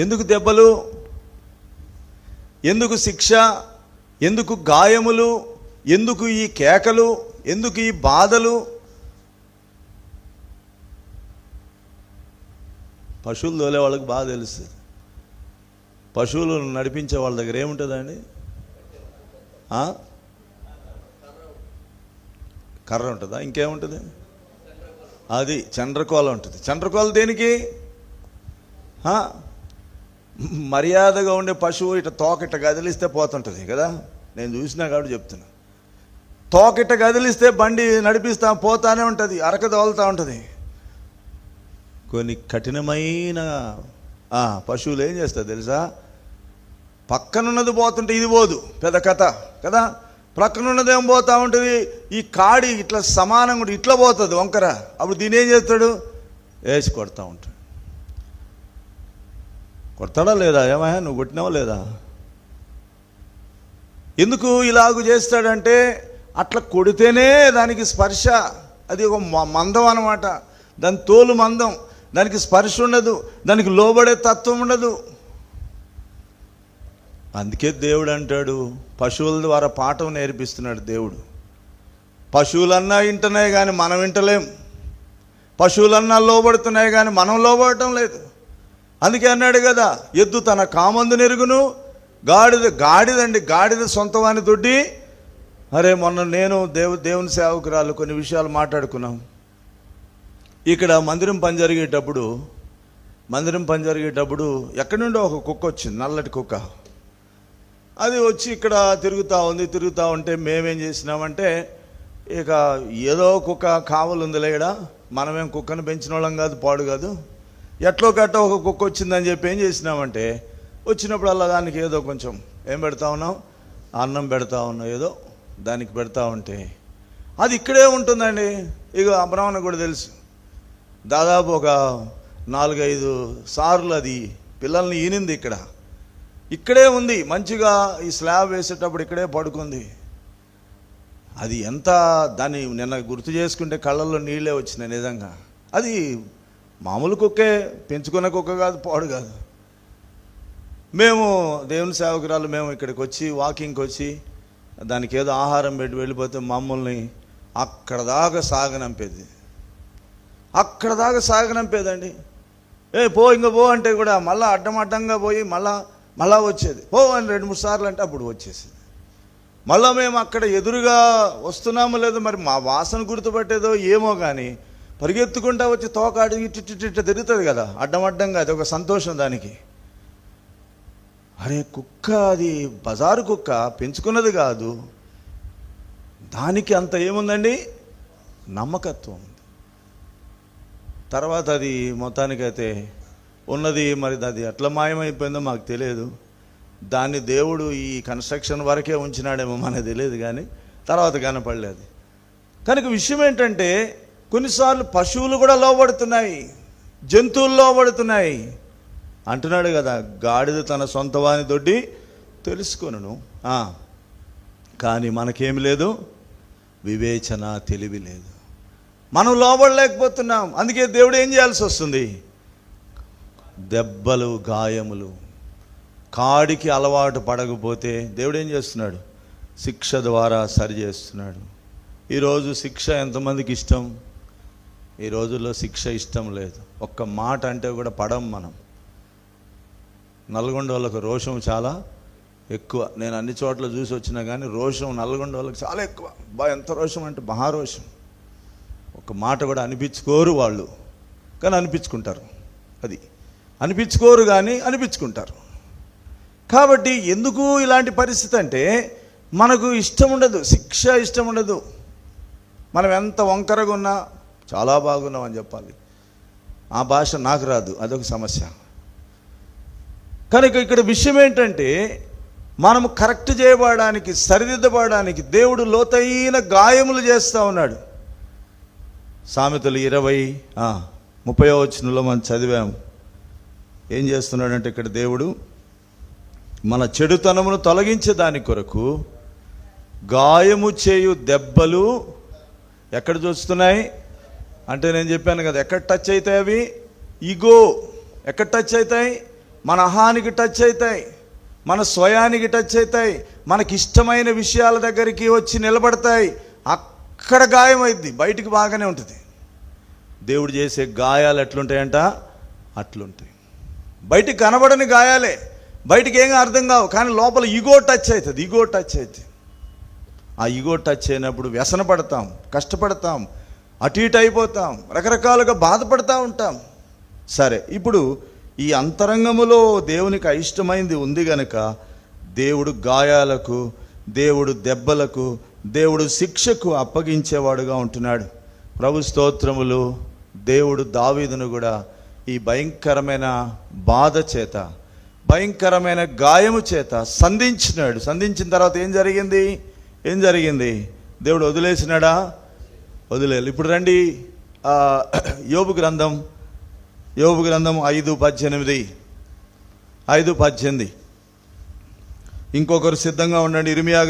ఎందుకు దెబ్బలు, ఎందుకు శిక్ష, ఎందుకు గాయములు, ఎందుకు ఈ కేకలు, ఎందుకు ఈ బాధలు? పశువులు తోలే వాళ్ళకి బాగా తెలుస్తుంది. పశువులు నడిపించే వాళ్ళ దగ్గర ఏముంటుందండి? కర్ర ఉంటుందా? ఇంకేముంటుంది? అది చండ్రకోల ఉంటుంది. చండ్రకోల దేనికి? మర్యాదగా ఉండే పశువు ఇట్లా తోకిట్ట కదిలిస్తే పోతుంటుంది కదా, నేను చూసినా కాబట్టి చెప్తున్నా. తోకిట్ట కదిలిస్తే బండి నడిపిస్తా పోతానే ఉంటుంది, అరక తోలుతూ ఉంటుంది. కొన్ని కఠినమైన పశువులు ఏం చేస్తాయి తెలుసా? పక్కనున్నది పోతుంటే ఇది పోదు, పెద్ద కథ కదా. ప్రక్కనున్నది ఏం పోతూ ఉంటుంది, ఈ కాడి ఇట్లా సమానంగా ఇట్లా పోతుంది వంకర. అప్పుడు దీని ఏం చేస్తాడు? వేసి కొడతా ఉంటాడు. కొడతాడా లేదా? ఏమయ్యా నువ్వు కొట్టినావా లేదా? ఎందుకు ఇలాగూ చేస్తాడంటే అట్లా కొడితేనే దానికి స్పర్శ, అది ఒక మందం అన్నమాట. దాని తోలు మందం, దానికి స్పర్శ ఉండదు, దానికి లోబడే తత్వం ఉండదు. అందుకే దేవుడు అంటాడు, పశువుల ద్వారా పాఠం నేర్పిస్తున్నాడు దేవుడు. పశువులన్నా వింటున్నాయి కానీ మనం వింటలేం, పశువులన్నా లోబడుతున్నాయి కానీ మనం లోబడటం లేదు. అందుకే అన్నాడు కదా, ఎద్దు తన కామందు నెరుగును, గాడిద సొంతవాని దొడ్డి అరే మొన్న నేను దేవుని సేవకురాలు కొన్ని విషయాలు మాట్లాడుకున్నాం. ఇక్కడ మందిరం పని జరిగేటప్పుడు ఎక్కడి నుండో ఒక కుక్క వచ్చింది, నల్లటి కుక్క. అది వచ్చి ఇక్కడ తిరుగుతూ ఉంటే మేమేం చేసినామంటే, ఇక ఏదో కుక్క కావలుందిలే, ఇక్కడ మనమేం కుక్కను పెంచిన వాళ్ళం కాదు, పాడు కాదు, ఎట్లో గట్ట ఒక కుక్క వచ్చిందని చెప్పి ఏం చేసినామంటే, వచ్చినప్పుడల్లా దానికి ఏదో కొంచెం ఏం పెడతా ఉన్నాం, అన్నం పెడతా ఉన్నాం, ఏదో దానికి పెడతా ఉంటే అది ఇక్కడే ఉంటుందండి. ఇక అబ్రహ్మణ కూడా తెలుసు, దాదాపు ఒక 4-5 సార్లు అది పిల్లల్ని ఈనింది. ఇక్కడే ఉంది, మంచిగా ఈ స్లాబ్ వేసేటప్పుడు ఇక్కడే పడుకుంది. అది ఎంత దాన్ని నిన్న గుర్తు చేసుకుంటే కళ్ళల్లో నీళ్ళే వచ్చినాయి నిజంగా. అది మామూలు కుక్కే, పెంచుకున్న కుక్క కాదు, పాడు కాదు. మేము దేవుని సేవకురాలు మేము ఇక్కడికి వచ్చి వాకింగ్కి వచ్చి దానికి ఏదో ఆహారం పెట్టి వెళ్ళిపోతే మమ్మల్ని అక్కడ దాకా సాగనంపేదండి. పో ఇంక పో అంటే కూడా మళ్ళీ అడ్డంగా పోయి మళ్ళా వచ్చేది. పో అని 2-3 సార్లు అంటే అప్పుడు వచ్చేసేది. మళ్ళీ మేము అక్కడ ఎదురుగా వస్తున్నామో లేదో మరి మా వాసన గుర్తుపట్టేదో ఏమో కానీ పరిగెత్తుకుంటా వచ్చి తోకాడు ఇట్ట తిరుగుతుంది కదా అడ్డంగా. అది ఒక సంతోషం దానికి. అరే కుక్క, అది బజారు కుక్క, పెంచుకున్నది కాదు, దానికి అంత ఏముందండి, నమ్మకత్వం ఉంది. తర్వాత అది మొత్తానికైతే ఉన్నది, మరి అది ఎట్లా మాయమైపోయిందో మాకు తెలియదు. దాన్ని దేవుడు ఈ కన్స్ట్రక్షన్ వరకే ఉంచినాడేమో మనకు తెలియదు, కానీ తర్వాత కనపడలేదు. కనుక విషయం ఏంటంటే, కొన్నిసార్లు పశువులు కూడా లోబడుతున్నాయి, జంతువులు లోబడుతున్నాయి అంటున్నాడు కదా. గాడిద తన సొంత వాని దొడ్డి తెలుసుకొనును, కానీ మనకేమి లేదు, వివేచన, తెలివి లేదు. మనం లోబడలేకపోతున్నాం. అందుకే దేవుడు ఏం చేయాల్సి వస్తుంది, దెబ్బలు, గాయములు. కాడికి అలవాటు పడకపోతే దేవుడు ఏం చేస్తున్నాడు, శిక్ష ద్వారా సరి చేస్తున్నాడు. ఈరోజు శిక్ష ఎంతమందికి ఇష్టం? ఈ రోజుల్లో శిక్ష ఇష్టం లేదు. ఒక్క మాట అంటే కూడా పడం మనం. నల్గొండ వాళ్ళకు రోషం చాలా ఎక్కువ. నేను అన్ని చోట్ల చూసి వచ్చినా కానీ రోషం నల్గొండ వాళ్ళకి చాలా ఎక్కువ. ఎంత రోషం అంటే మహారోషం. ఒక మాట కూడా అనిపించుకోరు వాళ్ళు, కానీ అనిపించుకుంటారు. అది అనిపించుకోరు కానీ అనిపించుకుంటారు. కాబట్టి ఎందుకు ఇలాంటి పరిస్థితి అంటే, మనకు ఇష్టం ఉండదు, శిక్ష ఇష్టం ఉండదు. మనం ఎంత వంకరగా ఉన్నా చాలా బాగున్నాం అని చెప్పాలి. ఆ భాష నాకు రాదు, అదొక సమస్య. కనుక ఇక్కడ విషయం ఏంటంటే, మనము కరెక్ట్ చేయబడడానికి, సరిదిద్దబడడానికి దేవుడు లోతైన గాయములు చేస్తూ ఉన్నాడు. సామెతలు 20:30 వచనంలో మనం చదివాము. ఏం చేస్తున్నాడంటే ఇక్కడ దేవుడు మన చెడుతనమును తొలగించే దాని కొరకు గాయము చేయు దెబ్బలు ఎక్కడ చూస్తున్నాయి అంటే, నేను చెప్పాను కదా, ఎక్కడ టచ్ అవుతాయి అవి? ఈగో. ఎక్కడ టచ్ అవుతాయి? మన అహానికి టచ్ అవుతాయి, మన స్వయానికి టచ్ అవుతాయి, మనకి ఇష్టమైన విషయాల దగ్గరికి వచ్చి నిలబడతాయి. అక్కడ గాయం అయింది, బయటికి బాగానే ఉంటుంది. దేవుడు చేసే గాయాలు ఎట్లుంటాయంట, అట్లుంటాయి. బయటికి కనబడని గాయాలే, బయటికి ఏం అర్థం కావు, కానీ లోపల ఈగో టచ్ అవుతుంది. ఆ ఈగో టచ్ అయినప్పుడు వ్యసన పడతాం, కష్టపడతాం, అటు ఇటు అయిపోతాం, రకరకాలుగా బాధపడతా ఉంటాం. సరే, ఇప్పుడు ఈ అంతరంగములో దేవునికి అయిష్టమైంది ఉంది గనక దేవుడు గాయాలకు, దేవుడు దెబ్బలకు, దేవుడు శిక్షకు అప్పగించేవాడుగా ఉంటున్నాడు. ప్రభు స్తోత్రములు. దేవుడు దావీదును కూడా ఈ భయంకరమైన బాధ చేత, భయంకరమైన గాయము చేత సంధించినాడు. సంధించిన తర్వాత ఏం జరిగింది? దేవుడు వదిలేసినాడా? వదిలేదు. ఇప్పుడు రండి, యోబు గ్రంథం 5:18. ఇంకొకరు సిద్ధంగా ఉండండి. ఇర్మియా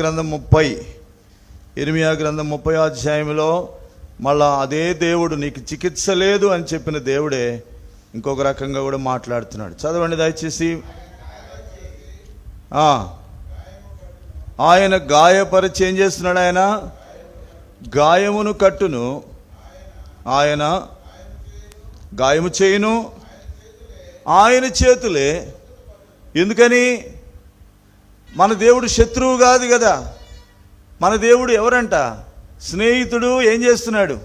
గ్రంథం 30 అధ్యాయంలో మళ్ళా అదే దేవుడు నీకు చికిత్స లేదు అని చెప్పిన దేవుడే ఇంకొక రకంగా కూడా మాట్లాడుతున్నాడు. చదవండి దయచేసి. ఆయన గాయపరిచి ఏం చేస్తున్నాడు? ఆయన గాయమును కట్టును, ఆయన గాయము చేయును, ఆయన చేతులే. ఎందుకని? మన దేవుడు శత్రువు కాదు కదా, మన దేవుడు ఎవరంట? స్నేహితుడు. ఏం చేస్తున్నాడు?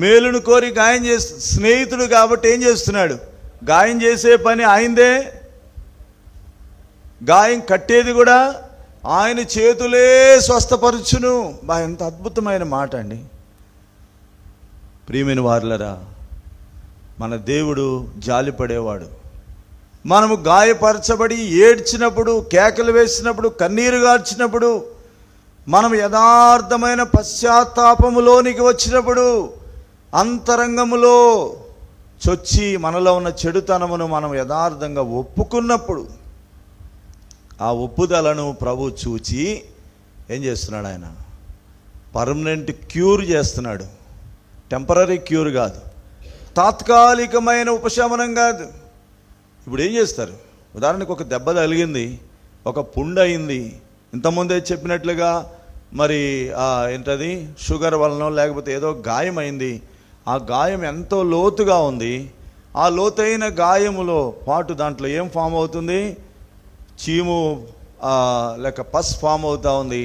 మేలును కోరి గాయం స్నేహితుడు కాబట్టి ఏం చేస్తున్నాడు? గాయం చేసే పని ఆయనదే, గాయం కట్టేది కూడా ఆయన చేతులే స్వస్థపరచును. ఎంత అద్భుతమైన మాట అండి. ప్రియమైన వారులరా, మన దేవుడు జాలిపడేవాడు. మనము గాయపరచబడి ఏడ్చినప్పుడు, కేకలు వేసినప్పుడు, కన్నీరు గార్చినప్పుడు, మనం యథార్థమైన పశ్చాత్తాపములోనికి వచ్చినప్పుడు, అంతరంగములో చొచ్చి మనలో ఉన్న చెడుతనమును మనం యథార్థంగా ఒప్పుకున్నప్పుడు, ఆ ఒప్పుదలను ప్రభు చూచి ఏం చేస్తున్నాడు? ఆయన పర్మనెంట్ క్యూర్ చేస్తున్నాడు. టెంపరరీ క్యూర్ కాదు, తాత్కాలికమైన ఉపశమనం కాదు. ఇప్పుడు ఏం చేస్తారు? ఉదాహరణకు ఒక దెబ్బ తగిలింది, ఒక పుండు అయింది. ఇంతకుముందే చెప్పినట్లుగా మరి ఏంటది, షుగర్ వలన లేకపోతే ఏదో గాయం అయింది. ఆ గాయం ఎంతో లోతుగా ఉంది. ఆ లోతైన గాయములో పాటు దాంట్లో ఏం ఫామ్ అవుతుంది? చీము లేక పస్ ఫామ్ అవుతూ ఉంది.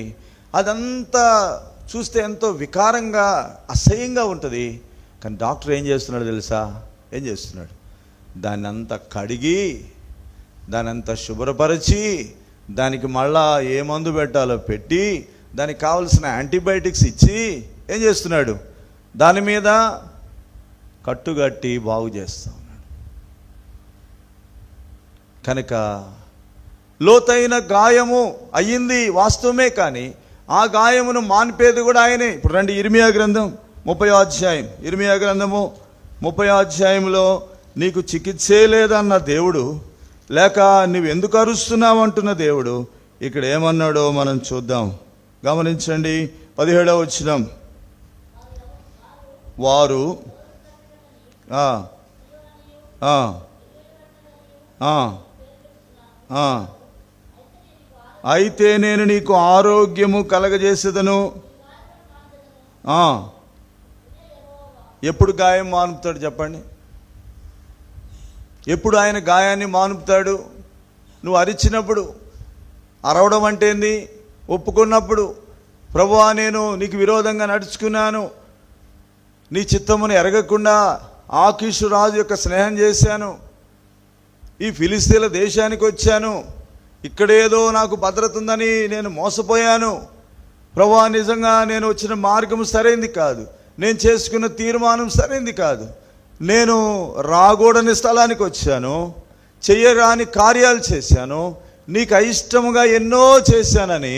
అదంతా చూస్తే ఎంతో వికారంగా, అసహ్యంగా ఉంటుంది. కానీ డాక్టర్ ఏం చేస్తున్నాడు తెలుసా? ఏం చేస్తున్నాడు? దాన్ని అంతా కడిగి, దాని అంతా శుభ్రపరిచి, దానికి మళ్ళా ఏ మందు పెట్టాలో పెట్టి, దానికి కావలసిన యాంటీబయాటిక్స్ ఇచ్చి ఏం చేస్తున్నాడు? దాని మీద కట్టుగట్టి బాగు చేస్తూ ఉన్నాడు. కనుక లోతైన గాయము అయ్యింది వాస్తవమే, కానీ ఆ గాయమును మాన్పేది కూడా ఆయనే. ఇప్పుడు రండి, ఇర్మియా గ్రంథం 30వ అధ్యాయం. ఇర్మియా గ్రంథము 30వ అధ్యాయంలో నీకు చికిత్సే లేదన్న దేవుడు, లేక నువ్వు ఎందుకు అరుస్తున్నావు అంటున్న దేవుడు ఇక్కడ ఏమన్నాడో మనం చూద్దాం. గమనించండి, 17వ వచనం. వారు అయితే నేను నీకు ఆరోగ్యము కలగజేసేదను. ఎప్పుడు గాయం మానుపుతాడు చెప్పండి? ఎప్పుడు ఆయన గాయాన్ని మానుపుతాడు? నువ్వు అరిచినప్పుడు. అరవడం అంటే ఏంది? ఒప్పుకున్నప్పుడు. ప్రభువా, నేను నీకు విరోధంగా నడుచుకున్నాను, నీ చిత్తమును ఎరగకుండా ఆకీషు రాజు యొక్క స్నేహం చేశాను, ఈ ఫిలిస్తీన్ల దేశానికి వచ్చాను, ఇక్కడేదో నాకు భద్రత ఉందని నేను మోసపోయాను. ప్రభువా, నిజంగా నేను వచ్చిన మార్గం సరైంది కాదు, నేను చేసుకున్న తీర్మానం సరైంది కాదు, నేను రాకూడని స్థలానికి వచ్చాను, చెయ్యరాని కార్యాలు చేశాను, నీకు అయిష్టముగా ఎన్నో చేశానని.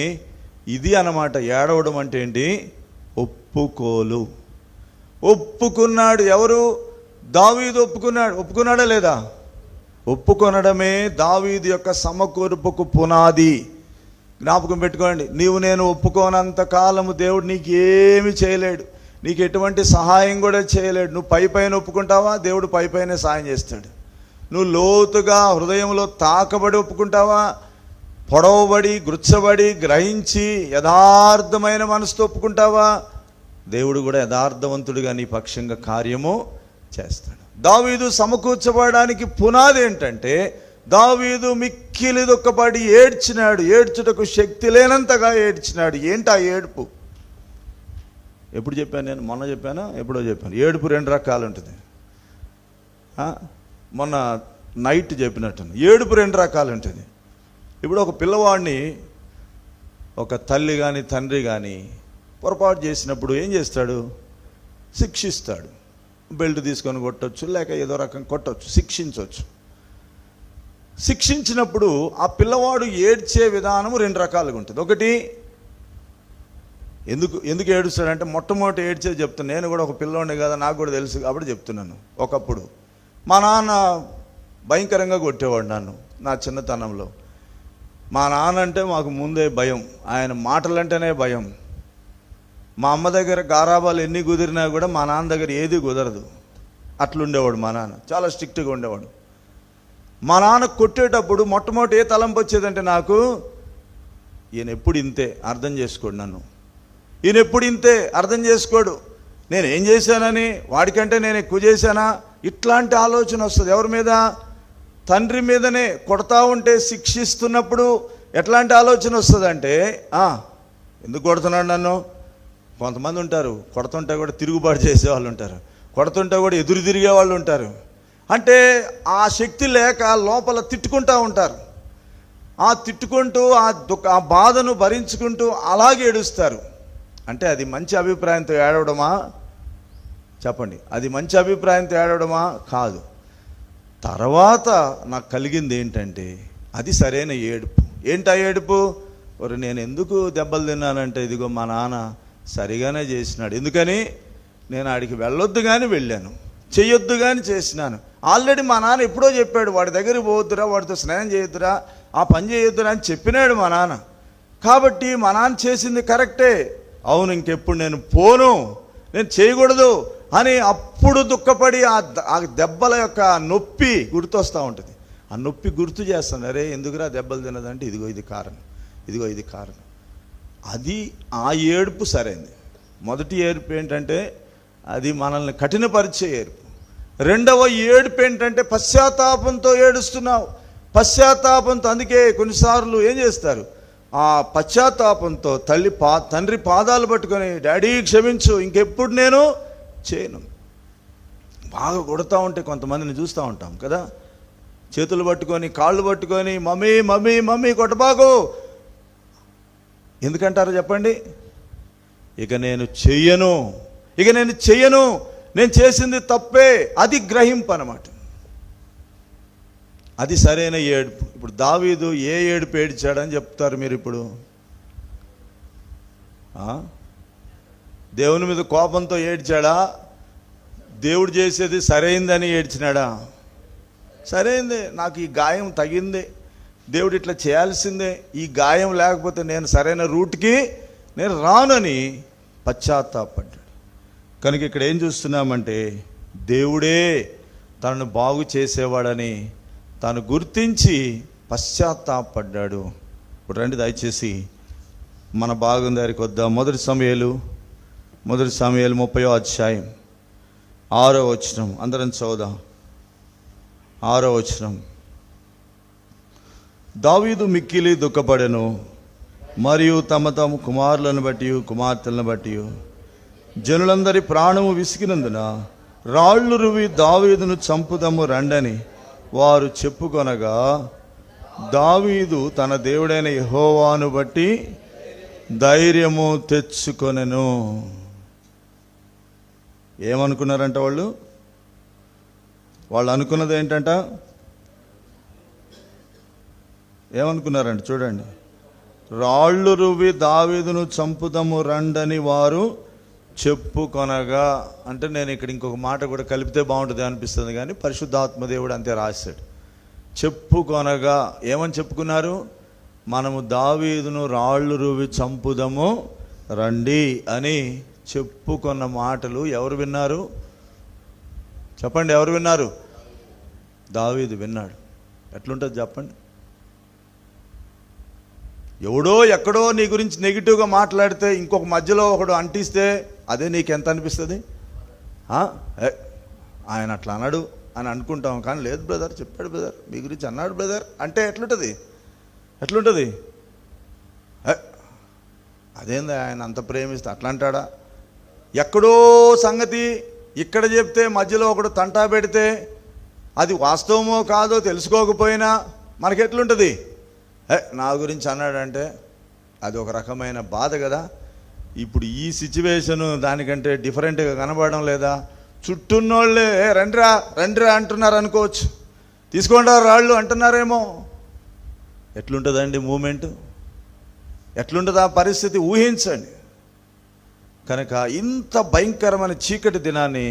ఇది అన్నమాట ఏడవడం అంటే ఏంటి? ఒప్పుకోలు. ఒప్పుకున్నాడు. ఎవరు? దావీదు ఒప్పుకున్నాడు. ఒప్పుకున్నాడా లేదా? ఒప్పుకొనడమే దావీదు యొక్క సమకూర్పుకు పునాది. జ్ఞాపకం పెట్టుకోండి, నీవు నేను ఒప్పుకోనంత కాలము దేవుడు నీకు ఏమి చేయలేడు, నీకు ఎటువంటి సహాయం కూడా చేయలేడు. నువ్వు పైన ఒప్పుకుంటావా? దేవుడు పైనే సహాయం చేస్తాడు. నువ్వు లోతుగా హృదయంలో తాకబడి ఒప్పుకుంటావా? పొడవబడి, గుచ్చబడి, గ్రహించి యథార్థమైన మనసుతో ఒప్పుకుంటావా? దేవుడు కూడా యథార్థవంతుడిగా నీ పక్షంగా కార్యము చేస్తాడు. దావీదు సమకూర్చబడడానికి పునాది ఏంటంటే, దావీదు మిక్కిలి దుఃఖపడి ఏడ్చినాడు. ఏడ్చుటకు శక్తి లేనంతగా ఏడ్చినాడు. ఏంటి ఆ ఏడుపు? ఎప్పుడు చెప్పాను నేను? మొన్న చెప్పానా? ఎప్పుడో చెప్పాను. ఏడుపు 2 రకాలు ఉంటుంది. మొన్న నైట్ చెప్పినట్టు ఏడుపు 2 రకాలు ఉంటుంది. ఇప్పుడు ఒక పిల్లవాడిని ఒక తల్లి కానీ తండ్రి కానీ పొరపాటు చేసినప్పుడు ఏం చేస్తాడు? శిక్షిస్తాడు. బెల్ట్ తీసుకొని కొట్టవచ్చు, లేక ఏదో రకం కొట్టవచ్చు, శిక్షించవచ్చు. శిక్షించినప్పుడు ఆ పిల్లవాడు ఏడ్చే విధానం 2 రకాలుగా ఉంటుంది. ఒకటి, ఎందుకు ఏడుస్తాడంటే, మొట్టమొదటి ఏడ్చేది చెప్తాను. నేను కూడా ఒక పిల్లోడిని కదా, నాకు కూడా తెలుసు కాబట్టి చెప్తున్నాను. ఒకప్పుడు మా నాన్న భయంకరంగా కొట్టేవాడు నన్ను నా చిన్నతనంలో. మా నాన్న అంటే మాకు ముందే భయం, ఆయన మాటలంటేనే భయం. మా అమ్మ దగ్గర గారాబాలు ఎన్ని కుదిరినా కూడా మా నాన్న దగ్గర ఏది కుదరదు. అట్లుండేవాడు మా నాన్న, చాలా స్ట్రిక్ట్గా ఉండేవాడు. మా నాన్న కొట్టేటప్పుడు మొట్టమొదటి ఏ తలంపు వచ్చేదంటే నాకు, ఈయన ఎప్పుడు ఇంతే, అర్థం చేసుకోడు నన్ను, ఈయన ఎప్పుడు ఇంతే, అర్థం చేసుకోడు, నేను ఏం చేశానని, వాడికంటే నేను ఎక్కువ చేశానా, ఇట్లాంటి ఆలోచన వస్తుంది. ఎవరి మీద? తండ్రి మీదనే. కొడతా ఉంటే, శిక్షిస్తున్నప్పుడు ఎట్లాంటి ఆలోచన వస్తుందంటే, ఎందుకు కొడుతున్నాడు నన్ను? కొంతమంది ఉంటారు కొడుతుంటే కూడా తిరుగుబాటు చేసేవాళ్ళు ఉంటారు, కొడుతుంటే కూడా ఎదురు తిరిగే వాళ్ళు ఉంటారు. అంటే ఆ శక్తి లేక లోపల తిట్టుకుంటూ ఉంటారు. ఆ తిట్టుకుంటూ ఆ బాధను భరించుకుంటూ అలాగే ఏడుస్తారు. అంటే అది మంచి అభిప్రాయంతో ఏడవడమా? చెప్పండి, అది మంచి అభిప్రాయంతో ఏడవడమా? కాదు. తర్వాత నాకు కలిగింది ఏంటంటే అది సరైన ఏడుపు. ఏంటా ఏడుపు? ఒరే నేను ఎందుకు దెబ్బలు తిన్నానంటే ఇదిగో మా నాన్న సరిగానే చేసినాడు. ఎందుకని? నేను ఆడికి వెళ్ళొద్దు కానీ వెళ్ళాను, చెయ్యొద్దు కానీ చేసినాను. ఆల్రెడీ మా నాన్న ఎప్పుడో చెప్పాడు, వాడి దగ్గరికి పోవద్దురా, వాడితో స్నేహం చేయొద్దురా, ఆ పని చేయొద్దురా అని చెప్పినాడు మా నాన్న. కాబట్టి మా నాన్న చేసింది కరెక్టే. అవును, ఇంకెప్పుడు నేను పోను, నేను చేయకూడదు అని అప్పుడు దుఃఖపడి ఆ దెబ్బల యొక్క నొప్పి గుర్తొస్తూ ఉంటుంది. ఆ నొప్పి గుర్తు చేస్తాను, అరే ఎందుకురా దెబ్బలు తినదంటే ఇదిగో ఇది కారణం, ఇదిగో ఇది కారణం. అది ఆ ఏడుపు సరైంది. మొదటి ఏడుపు ఏంటంటే అది మనల్ని కఠినపరిచే ఏడుపు. రెండవ ఏడుపు ఏంటంటే పశ్చాత్తాపంతో ఏడుస్తున్నావు, పశ్చాత్తాపంతో. అందుకే కొన్నిసార్లు ఏం చేస్తారు, ఆ పశ్చాత్తాపంతో తండ్రి పాదాలు పట్టుకొని డాడీ క్షమించు, ఇంకెప్పుడు నేను చేయను. బాగా కొడుతూ ఉంటే కొంతమందిని చూస్తూ ఉంటాం కదా, చేతులు పట్టుకొని కాళ్ళు పట్టుకొని మమ్మీ మమ్మీ మమ్మీ కొట్టబాకు. ఎందుకంటారో చెప్పండి? ఇక నేను చెయ్యను, ఇక నేను చెయ్యను, నేను చేసింది తప్పే. అది గ్రహింపు అన్నమాట. అది సరైన ఏడుపు. ఇప్పుడు దావీదు ఏ ఏడుపు ఏడ్చాడని చెప్తారు మీరు ఇప్పుడు? దేవుని మీద కోపంతో ఏడ్చాడా? దేవుడు చేసేది సరైందని ఏడ్చినాడా? సరైందే, నాకు ఈ గాయం తగిందే, దేవుడు ఇట్లా చేయాల్సిందే, ఈ గాయం లేకపోతే నేను సరైన రూట్కి నేను రానని పశ్చాత్తాపడ్డాడు. కనుక ఇక్కడ ఏం చూస్తున్నామంటే దేవుడే తనను బాగు చేసేవాడని తాను గుర్తించి పశ్చాత్తాపడ్డాడు. ఇప్పుడు రండి దయచేసి మన భాగం దగ్గరికి వద్దాం. మొదటి సమూయేలు 30వ అధ్యాయం 6వ వచనం అందరం చదువుదాం. 6వ వచనం. దావీదు మిక్కిలి దుఃఖపడెను, మరియు తమ కుమారులను బట్టి కుమార్తెలను బట్టి జనులందరి ప్రాణము విసిగినందున రాళ్ళు రువి దావీదును చంపుదము రండని వారు చెప్పుకొనగా, దావీదు తన దేవుడైన యెహోవాను బట్టి ధైర్యము తెచ్చుకొనెను. ఏమనుకున్నారంట వాళ్ళు అనుకున్నది ఏంటంట? ఏమనుకున్నారంట చూడండి. రాళ్ళు రువి దావీదును చంపుదము రండని వారు చెప్పుకొనగా. అంటే నేను ఇక్కడ ఇంకొక మాట కూడా కలిపితే బాగుంటుంది అనిపిస్తుంది, కానీ పరిశుద్ధాత్మదేవుడు అంతే రాశాడు. చెప్పుకొనగా ఏమని చెప్పుకున్నారు? మనము దావీదును రాళ్ళు రువి చంపుదము రండి అని చెప్పుకున్న మాటలు ఎవరు విన్నారు? చెప్పండి, ఎవరు విన్నారు? దావీదు విన్నాడు. ఎట్లుంటుంది చెప్పండి? ఎవడో ఎక్కడో నీ గురించి నెగిటివ్గా మాట్లాడితే ఇంకొక మధ్యలో ఒకడు అంటిస్తే అదే నీకెంత అనిపిస్తుంది? ఆయన అట్లా అన్నాడు అని అనుకుంటాం, కానీ లేదు బ్రదర్, చెప్పాడు బ్రదర్, మీ గురించి అన్నాడు బ్రదర్ అంటే ఎట్లుంటుంది? అదేందా ఆయన అంత ప్రేమిస్తే అట్లా అంటాడా? ఎక్కడో సంగతి ఇక్కడ చెప్తే మధ్యలో ఒకడు తంటా పెడితే అది వాస్తవమో కాదో తెలుసుకోకపోయినా మనకెట్లుంటుంది? నా గురించి అన్నాడంటే అది ఒక రకమైన బాధ కదా. ఇప్పుడు ఈ సిచ్యువేషను దానికంటే డిఫరెంట్గా కనబడడం లేదా? చుట్టూన్నోళ్ళే రండిరా రండిరా అంటున్నారు అనుకోవచ్చు, తీసుకోండి రాళ్ళు అంటున్నారేమో. ఎట్లుంటుందండి మూమెంట్? ఎట్లుంటుంది ఆ పరిస్థితి? ఊహించండి. కనుక ఇంత భయంకరమైన చీకటి దినాన్ని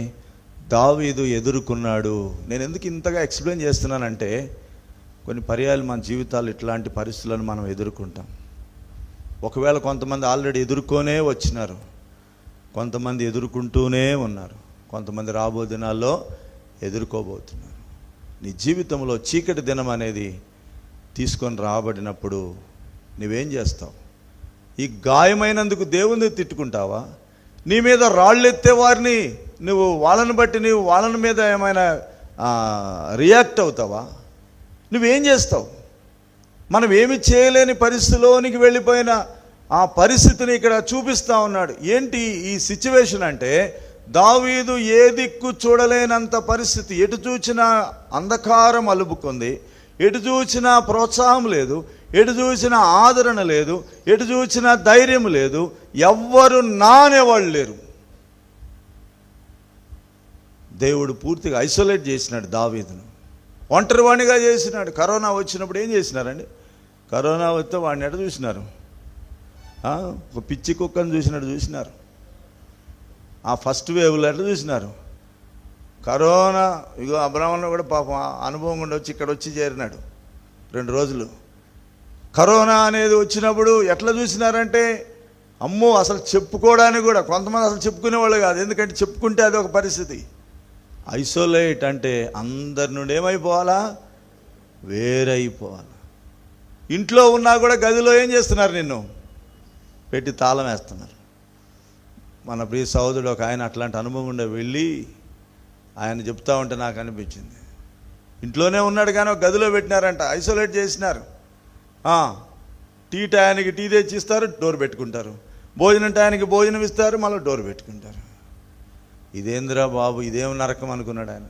దావీదు ఎదుర్కొన్నాడు. నేను ఎందుకు ఇంతగా ఎక్స్ప్లెయిన్ చేస్తున్నానంటే కొన్ని పర్యాలు మన జీవితాలు ఇట్లాంటి పరిస్థితులను మనం ఎదుర్కొంటాం. ఒకవేళ కొంతమంది ఆల్రెడీ ఎదుర్కొనే వచ్చినారు, కొంతమంది ఎదుర్కొంటూనే ఉన్నారు, కొంతమంది రాబో దినాల్లో ఎదుర్కోబోతున్నారు. నీ జీవితంలో చీకటి దినం అనేది తీసుకొని రాబడినప్పుడు నువ్వేం చేస్తావు? ఈ గాయమైనందుకు దేవుని తిట్టుకుంటావా? నీ మీద రాళ్ళు ఎత్తే వారిని నువ్వు వాళ్ళని బట్టి నువ్వు వాళ్ళని మీద ఏమైనా రియాక్ట్ అవుతావా? నువ్వేం చేస్తావు? మనం ఏమి చేయలేని పరిస్థితిలోనికి వెళ్ళిపోయిన ఆ పరిస్థితిని ఇక్కడ చూపిస్తూ ఉన్నాడు. ఏంటి ఈ సిచ్యువేషన్ అంటే, దావీదు ఏ దిక్కు చూడలేనంత పరిస్థితి. ఎటు చూచినా అంధకారం అలుపుకుంది, ఎటు చూచినా ప్రోత్సాహం లేదు, ఎటు చూసినా ఆదరణ లేదు, ఎటు చూసినా ధైర్యం లేదు, ఎవ్వరు నానేవాళ్ళు లేరు. దేవుడు పూర్తిగా ఐసోలేట్ చేసినాడు దావీదును, ఒంటరివాణిగా చేసినాడు. కరోనా వచ్చినప్పుడు ఏం చేసినారండి? కరోనా వస్తే వాడిని ఎట చూసినారు? ఒక పిచ్చి కుక్కను చూసినట్టు చూసినారు. ఆ ఫస్ట్ వేవ్లో ఎట్లా చూసినారు? కరోనా ఇగో అబ్రాహ్మణుడు కూడా పాపం అనుభవం గుండా వచ్చి ఇక్కడ వచ్చి చేరినాడు 2 రోజులు. కరోనా అనేది వచ్చినప్పుడు ఎట్లా చూసినారంటే, అమ్మో అసలు చెప్పుకోవడానికి కూడా కొంతమంది అసలు చెప్పుకునేవాళ్ళు కాదు. ఎందుకంటే చెప్పుకుంటే అది ఒక పరిస్థితి. ఐసోలేట్ అంటే అందరి నుండి ఏమైపోవాలా? వేరైపోవాలి. ఇంట్లో ఉన్నా కూడా గదిలో ఏం చేస్తున్నారు? నిన్ను పెట్టి తాళం వేస్తున్నారు. మన ప్రియ సహోదరుడు ఒక ఆయన అట్లాంటి అనుభవం ఉండే వెళ్ళి ఆయన చెప్తా ఉంటే నాకు అనిపించింది. ఇంట్లోనే ఉన్నాడు కానీ ఒక గదిలో పెట్టినారంట, ఐసోలేట్ చేసినారు. టీ టయానికి టీ తెచ్చి ఇస్తారు, డోర్ పెట్టుకుంటారు. భోజనం టయానికి భోజనం ఇస్తారు, మళ్ళీ డోర్ పెట్టుకుంటారు. ఇదేంద్రా బాబు, ఇదేం నరకం అనుకున్నాడు ఆయన.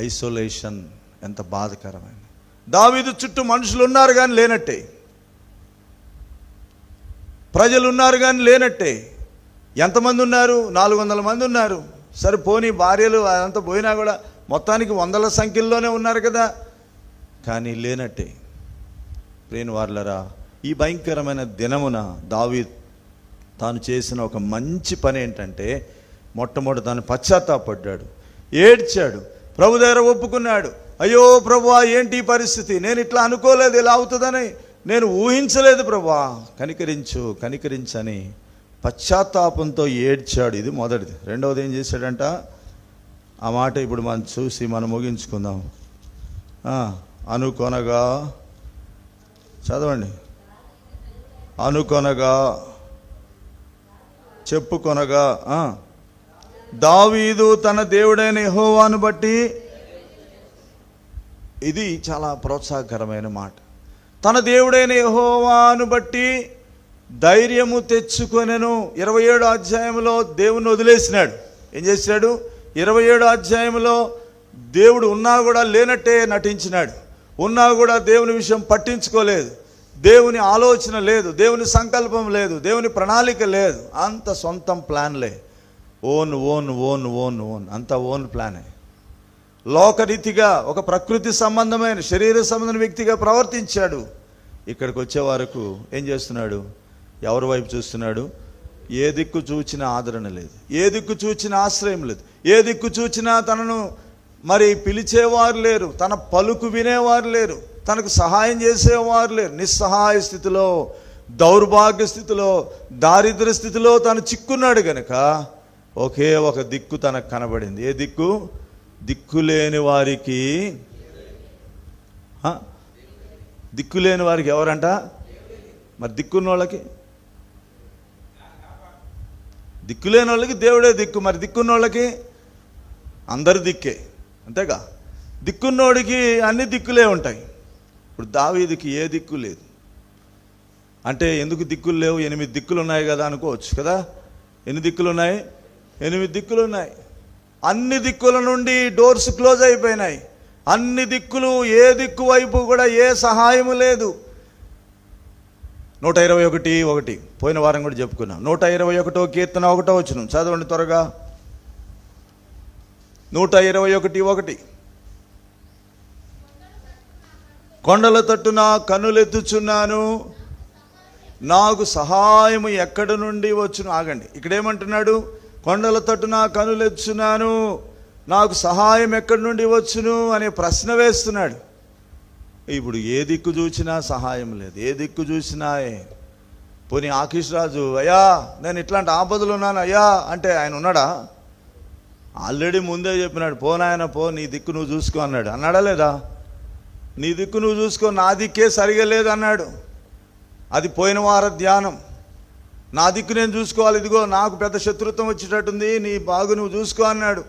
ఐసోలేషన్ ఎంత బాధకరమైన. దావీదు చుట్టూ మనుషులు ఉన్నారు కానీ లేనట్టే, ప్రజలు ఉన్నారు కానీ లేనట్టే. ఎంతమంది ఉన్నారు? 400 మంది ఉన్నారు. సరే పోనీ భార్యలు అదంతా పోయినా కూడా మొత్తానికి 100ల సంఖ్యలోనే ఉన్నారు కదా, కానీ లేనట్టే. ప్రియని వారలారా, ఈ భయంకరమైన దినమున దావీదు తాను చేసిన ఒక మంచి పని ఏంటంటే, మొట్టమొదటి తాను పశ్చాత్తాపడ్డాడు, ఏడ్చాడు, ప్రభు దగ్గర ఒప్పుకున్నాడు. అయ్యో ప్రభువా, ఏంటి ఈ పరిస్థితి? నేను ఇట్లా అనుకోలేదు, ఇలా అవుతుందని నేను ఊహించలేదు ప్రభువా, కనికరించు కనికరించని పశ్చాత్తాపంతో ఏడ్చాడు. ఇది మొదటిది. రెండవది ఏం చేశాడంట? ఆ మాట ఇప్పుడు మనం చూసి మనం ముగించుకుందాం. అనుకొనగా, చదవండి. అనుకొనగా, చెప్పుకొనగా, దావీదు తన దేవుడైన యెహోవాను బట్టి, ఇది చాలా ప్రోత్సాహకరమైన మాట. తన దేవుడైన యెహోవాను బట్టి ధైర్యము తెచ్చుకొనెను. 27వ అధ్యాయంలో దేవుని వదిలేసినాడు. ఏం చేశాడు? 27వ అధ్యాయంలో దేవుడు ఉన్నా కూడా లేనట్టే నటించినాడు. ఉన్నా కూడా దేవుని విషయం పట్టించుకోలేదు, దేవుని ఆలోచన లేదు, దేవుని సంకల్పం లేదు, దేవుని ప్రణాళిక లేదు. అంత సొంతం ప్లాన్లే. Own own own own own అంత ఓన్ ప్లానే. లోకరీతిగా ఒక ప్రకృతి సంబంధమైన శరీర సంబంధమైన వ్యక్తిగా ప్రవర్తించాడు. ఇక్కడికి వచ్చే వరకు ఏం చేస్తున్నాడు? ఎవరి వైపు చూస్తున్నాడు? ఏ దిక్కు చూచినా ఆదరణ లేదు, ఏ దిక్కు చూచినా ఆశ్రయం లేదు, ఏ దిక్కు చూచినా తనను మరి పిలిచేవారు లేరు, తన పలుకు వినేవారు లేరు, తనకు సహాయం చేసేవారు లేరు. నిస్సహాయ స్థితిలో, దౌర్భాగ్య స్థితిలో, దారిద్ర్య స్థితిలో తను చిక్కున్నాడు గనుక ఒకే ఒక దిక్కు తనకు కనబడింది. ఏ దిక్కు? దిక్కులేని వారికి, దిక్కులేని వారికి ఎవరంట? మరి దిక్కున్న వాళ్ళకి, దిక్కులేని వాళ్ళకి దేవుడే దిక్కు. మరి దిక్కున్న వాళ్ళకి అందరి దిక్కే, అంతేగా. దిక్కున్నోడికి అన్ని దిక్కులే ఉంటాయి. ఇప్పుడు దావీదుకి ఏ దిక్కు లేదు అంటే, ఎందుకు దిక్కులు లేవు? 8 దిక్కులు ఉన్నాయి కదా అనుకోవచ్చు కదా. ఎన్ని దిక్కులు ఉన్నాయి? 8 దిక్కులు ఉన్నాయి. అన్ని దిక్కుల నుండి డోర్స్ క్లోజ్ అయిపోయినాయి. అన్ని దిక్కులు, ఏ దిక్కు వైపు కూడా ఏ సహాయము లేదు. 121:1 పోయిన వారం కూడా చెప్పుకున్నాం. 121వ కీర్తన 1వ వచనం చదవండి త్వరగా. 121:1 కొండల తట్టున కన్నులెత్తుచున్నాను, నాకు సహాయము ఎక్కడి నుండి వచ్చును. ఆగండి, ఇక్కడేమంటున్నాడు? కొండల తట్టున కన్నులెత్తుచున్నాను, నాకు సహాయం ఎక్కడి నుండి వచ్చును అనే ప్రశ్న వేస్తున్నాడు. ఇప్పుడు ఏ దిక్కు చూసినా సహాయం లేదు, ఏ దిక్కు చూసినా. పోనీ ఆకీష్ రాజు, అయ్యా నేను ఇట్లాంటి ఆపదలు ఉన్నాను అయ్యా అంటే ఆయన ఉన్నాడా? ఆల్రెడీ ముందే చెప్పినాడు, పోనాయన పో, నీ దిక్కు నువ్వు చూసుకో అన్నాడు. అన్నాడా లేదా? నీ దిక్కు నువ్వు చూసుకో, నా దిక్కే సరిగా లేదు అన్నాడు. అది పోయిన వార ధ్యానం. నా దిక్కు నేను చూసుకోవాలి, ఇదిగో నాకు పెద్ద శత్రుత్వం వచ్చేటట్టుంది, నీ బాగు నువ్వు చూసుకో అన్నాడు.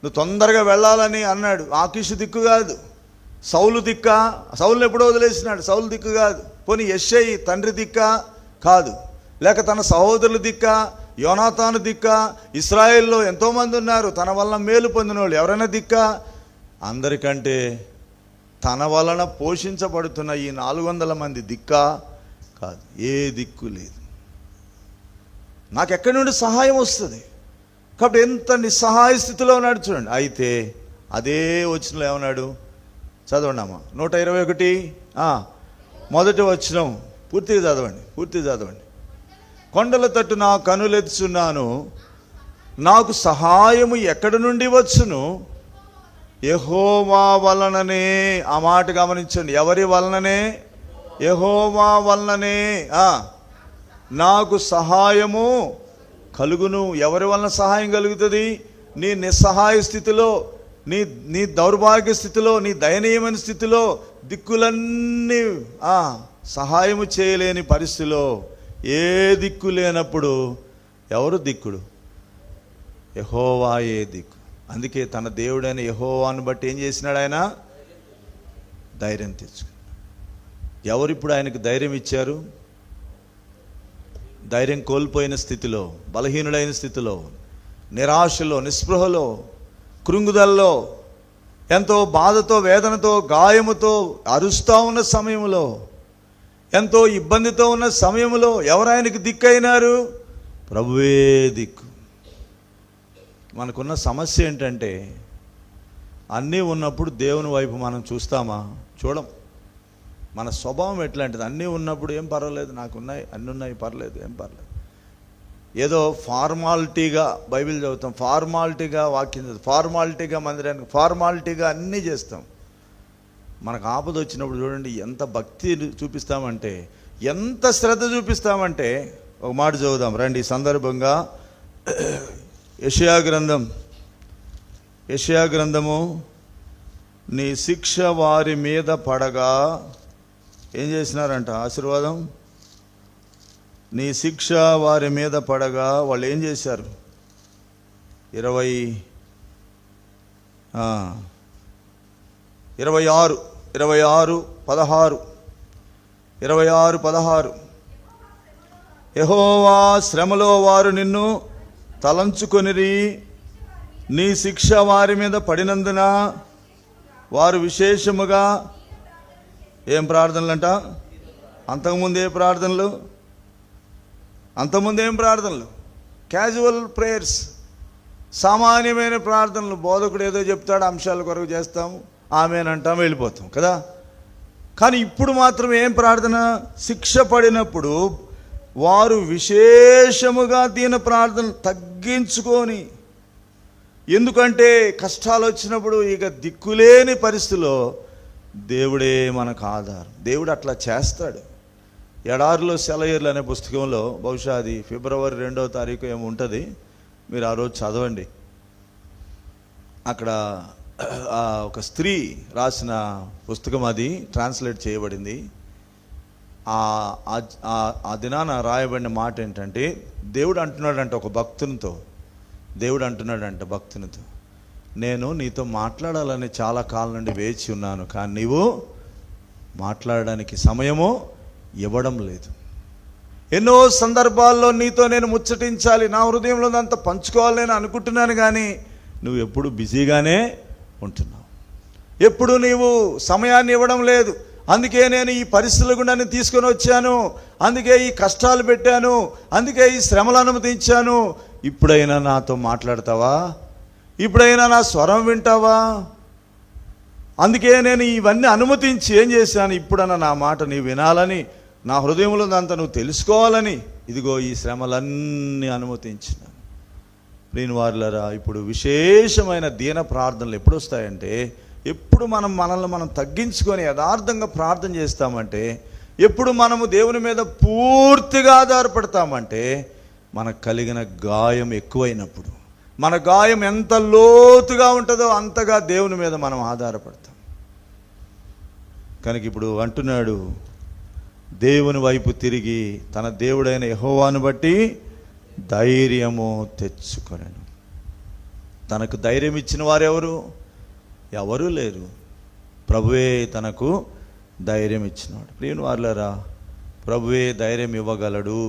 నువ్వు తొందరగా వెళ్ళాలని అన్నాడు. ఆకీషు దిక్కు కాదు, సౌలు దిక్క. సౌలుని ఎప్పుడో వదిలేసినాడు, సౌలు దిక్కు కాదు. పోనీ యెషై తండ్రి దిక్క, కాదు. లేక తన సహోదరుల దిక్క, యోనాతాను దిక్క, ఇశ్రాయేల్లో ఎంతోమంది ఉన్నారు తన వలన మేలు పొందిన వాళ్ళు, ఎవరైనా దిక్క? అందరికంటే తన వలన పోషించబడుతున్న ఈ 400 మంది దిక్క కాదు. ఏ దిక్కు లేదు. నాకు ఎక్కడి నుండి సహాయం వస్తుంది? కాబట్టి ఎంత నిస్సహాయ స్థితిలో ఉన్నాడు చూడండి. అయితే అదే వచనంలో ఏమన్నాడు? చదవండి అమ్మా, 121 మొదటి వచనం పూర్తిగా చదవండి. కొండల తట్టు నా కనులెత్తుచున్నాను, నాకు సహాయము ఎక్కడి నుండి వచ్చును? యెహోవా వలననే. ఆ మాట గమనించండి. ఎవరి వలననే? యెహోవా వలననే నాకు సహాయము కలుగును. ఎవరి వలన సహాయం కలుగుతుంది? నీ నిస్సహాయ స్థితిలో, నీ దౌర్భాగ్య స్థితిలో, నీ దయనీయమైన స్థితిలో, దిక్కులన్నీ సహాయము చేయలేని పరిస్థితిలో, ఏ దిక్కు లేనప్పుడు ఎవరు దిక్కుడు? యెహోవాయే దిక్కు. అందుకే తన దేవుడైన యెహోవాను బట్టి ఏం చేసినాడు? ఆయన ధైర్యం తెచ్చుకున్నాడు. ఎవరు ఇప్పుడు ఆయనకు ధైర్యం ఇచ్చారు? ధైర్యం కోల్పోయిన స్థితిలో, బలహీనుడైన స్థితిలో, నిరాశలో, నిస్పృహలో, కృంగుదల్లో, ఎంతో బాధతో, వేదనతో, గాయముతో అరుస్తూ ఉన్న సమయంలో, ఎంతో ఇబ్బందితో ఉన్న సమయంలో ఎవరు ఆయనకు దిక్కైనారు? ప్రభువే దిక్కు. మనకున్న సమస్య ఏంటంటే, అన్నీ ఉన్నప్పుడు దేవుని వైపు మనం చూస్తామా? చూడం. మన స్వభావం ఎట్లాంటిది? అన్నీ ఉన్నప్పుడు ఏం పర్వాలేదు, నాకున్నాయి, అన్నీ ఉన్నాయి, పర్లేదు, ఏం పర్లేదు. ఏదో ఫార్మాలిటీగా బైబిల్ చదువుతాం, ఫార్మాలిటీగా వాక్యం చదువుతాం, ఫార్మాలిటీగా మందిరానికి, ఫార్మాలిటీగా అన్నీ చేస్తాం. మనకు ఆపద వచ్చినప్పుడు చూడండి ఎంత భక్తి చూపిస్తామంటే, ఎంత శ్రద్ధ చూపిస్తామంటే. ఒక మాట చదువుదాం రండి ఈ సందర్భంగా. యెషయా గ్రంథము, నీ శిక్ష వారి మీద పడగా ఏం చేసినారంట? ఆశీర్వాదం. నీ శిక్ష వారి మీద పడగా వాళ్ళు ఏం చేశారు? 26:16 యెహోవా శ్రమలో వారు నిన్ను తలంచుకొనిరి, నీ శిక్ష వారి మీద పడినందున వారు విశేషముగా ఏం ప్రార్థనలంట? అంతకుముందు ఏం ప్రార్థనలు? క్యాజువల్ ప్రేయర్స్, సామాన్యమైన ప్రార్థనలు. బోధకుడు ఏదో చెప్తాడు, అంశాల కొరకు చేస్తాము, ఆమేనంటాం, వెళ్ళిపోతాం కదా. కానీ ఇప్పుడు మాత్రం ఏం ప్రార్థన? శిక్ష పడినప్పుడు వారు విశేషముగా దీన ప్రార్థన తగ్గించుకొని, ఎందుకంటే కష్టాలు వచ్చినప్పుడు ఇక దిక్కులేని పరిస్థితిలో దేవుడే మనకు ఆధారం. దేవుడు అట్లా చేస్తాడు. ఎడారిలో సెలయేర్లు అనే పుస్తకంలో, బహుశా అది ఫిబ్రవరి 2వ తారీఖు ఏమో ఉంటుంది, మీరు ఆ రోజు చదవండి. అక్కడ ఒక స్త్రీ రాసిన పుస్తకం, అది ట్రాన్స్లేట్ చేయబడింది. ఆ దినాన రాయబడిన మాట ఏంటంటే, దేవుడు అంటున్నాడంట ఒక భక్తునితో, నేను నీతో మాట్లాడాలని చాలా కాలం నుండి వేచి ఉన్నాను, కానీ నీవు మాట్లాడడానికి సమయము ఇవ్వడం లేదు. ఎన్నో సందర్భాల్లో నీతో నేను ముచ్చటించాలి, నా హృదయంలో అంత పంచుకోవాలి నేను అనుకుంటున్నాను, కానీ నువ్వు ఎప్పుడు బిజీగానే ఉంటున్నావు, ఎప్పుడు నీవు సమయాన్ని ఇవ్వడం లేదు. అందుకే నేను ఈ పరిస్థితుల గుండా నేను తీసుకొని వచ్చాను, అందుకే ఈ కష్టాలు పెట్టాను, అందుకే ఈ శ్రమలు అనుమతించాను. ఇప్పుడైనా నాతో మాట్లాడతావా? ఇప్పుడైనా నా స్వరం వింటావా? అందుకే నేను ఇవన్నీ అనుమతించి ఏం చేశాను, ఇప్పుడన్నా నా మాట నీవు వినాలని, నా హృదయంలో అంతా నువ్వు తెలుసుకోవాలని, ఇదిగో ఈ శ్రమలన్నీ అనుమతించినాను. ప్రియని వారులారా, ఇప్పుడు విశేషమైన దీన ప్రార్థనలు ఎప్పుడు వస్తాయంటే, ఎప్పుడు మనల్ని మనం తగ్గించుకొని యథార్థంగా ప్రార్థన చేస్తామంటే, ఎప్పుడు మనము దేవుని మీద పూర్తిగా ఆధారపడతామంటే, మనకు కలిగిన గాయం ఎక్కువైనప్పుడు, మన గాయం ఎంత లోతుగా ఉంటుందో అంతగా దేవుని మీద మనం ఆధారపడతాం. కనుక ఇప్పుడు అంటున్నాడు, దేవుని వైపు తిరిగి తన దేవుడైన యెహోవాను బట్టి ధైర్యము తెచ్చుకొనెను. తనకు ధైర్యం ఇచ్చిన వారెవరు? ఎవరూ లేరు. ప్రభువే తనకు ధైర్యం ఇచ్చినాడు. ప్రియని వారులారా, ప్రభువే ధైర్యం ఇవ్వగలడు.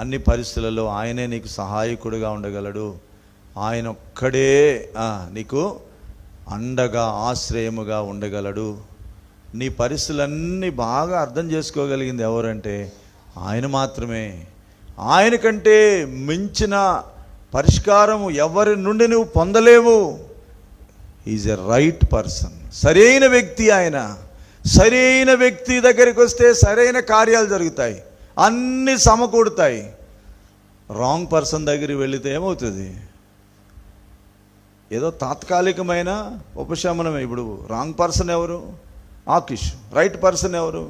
అన్ని పరిస్థితులలో ఆయనే నీకు సహాయకుడిగా ఉండగలడు. ఆయన ఒక్కడే నీకు అండగా ఆశ్రయముగా ఉండగలడు. నీ పరిస్థితులన్నీ బాగా అర్థం చేసుకోగలిగింది ఎవరంటే ఆయన మాత్రమే. ఆయన కంటే మించిన పరిష్కారము ఎవరి నుండి నువ్వు పొందలేవు. ఈజ్ ఎ రైట్ పర్సన్, సరైన వ్యక్తి. ఆయన సరైన వ్యక్తి దగ్గరికి వస్తే సరైన కార్యాలు జరుగుతాయి, అన్నీ సమకూడుతాయి. రాంగ్ పర్సన్ దగ్గరికి వెళితే ఏమవుతుంది? ఏదో తాత్కాలికమైన ఉపశమనమే. ఇప్పుడు రాంగ్ పర్సన్ ఎవరు? ఆకిష్. రైట్ పర్సన్ ఎవరు?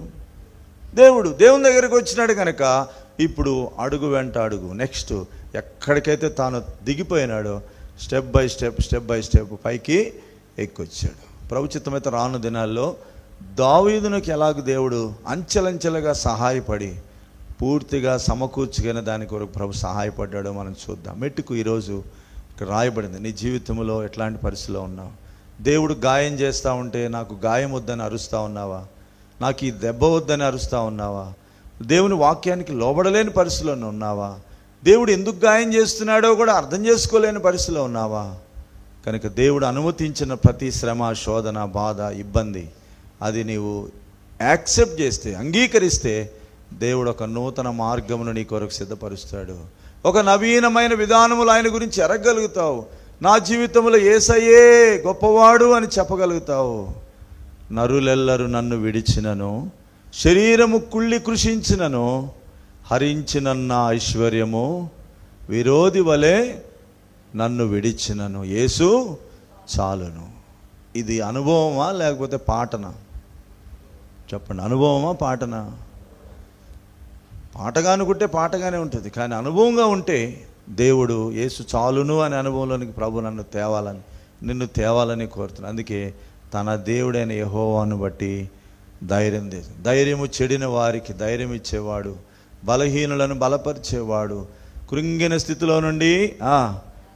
దేవుడు. దేవుని దగ్గరికి వచ్చినాడు కనుక ఇప్పుడు అడుగు వెంట అడుగు, నెక్స్ట్ ఎక్కడికైతే తాను దిగిపోయినాడో స్టెప్ బై స్టెప్ పైకి ఎక్కొచ్చాడు. ప్రభు చిత్తమైతే రాను దినాల్లో దావీదునికి ఎలాగ దేవుడు అంచెలంచెలుగా సహాయపడి పూర్తిగా సమకూర్చుకునే దాని కొరకు ప్రభు సహాయపడ్డాడో మనం చూద్దాం. మెట్టుకు ఈరోజు ఇక్కడ రాయబడింది. నీ జీవితంలో ఎట్లాంటి పరిస్థితిలో ఉన్నావు? దేవుడు గాయం చేస్తూ ఉంటే నాకు గాయం వద్దని అరుస్తూ ఉన్నావా? నాకు ఈ దెబ్బ వద్దని అరుస్తూ ఉన్నావా? దేవుని వాక్యానికి లోబడలేని పరిస్థితిలో ఉన్నావా? దేవుడు ఎందుకు గాయం చేస్తున్నాడో కూడా అర్థం చేసుకోలేని పరిస్థితిలో ఉన్నావా? కనుక దేవుడు అనుమతించిన ప్రతి శ్రమ, శోధన, బాధ, ఇబ్బంది అది నీవు యాక్సెప్ట్ చేస్తే, అంగీకరిస్తే దేవుడు ఒక నూతన మార్గమును నీ కొరకు సిద్ధపరుస్తాడు. ఒక నవీనమైన విధానములు ఆయన గురించి ఎరగగలుగుతావు. నా జీవితంలో యేసయ్యే గొప్పవాడు అని చెప్పగలుగుతావు. నరులెల్లరూ నన్ను విడిచినను, శరీరము కుళ్ళి కృషించినను, హరించినన్న ఐశ్వర్యము విరోధి వలె నన్ను విడిచినను, యేసు చాలును. ఇది అనుభవమా లేకపోతే పాటనా? చెప్పండి, అనుభవమా పాటనా? పాటగా అనుకుంటే పాటగానే ఉంటుంది, కానీ అనుభవంగా ఉంటే దేవుడు యేసు చాలును అనే అనుభవంలోనికి ప్రభు నిన్ను తేవాలని కోరుతున్నాను. అందుకే తన దేవుడైన యెహోవాను బట్టి ధైర్యము చెడిన వారికి ధైర్యం ఇచ్చేవాడు, బలహీనులను బలపరిచేవాడు, కృంగిన స్థితిలో నుండి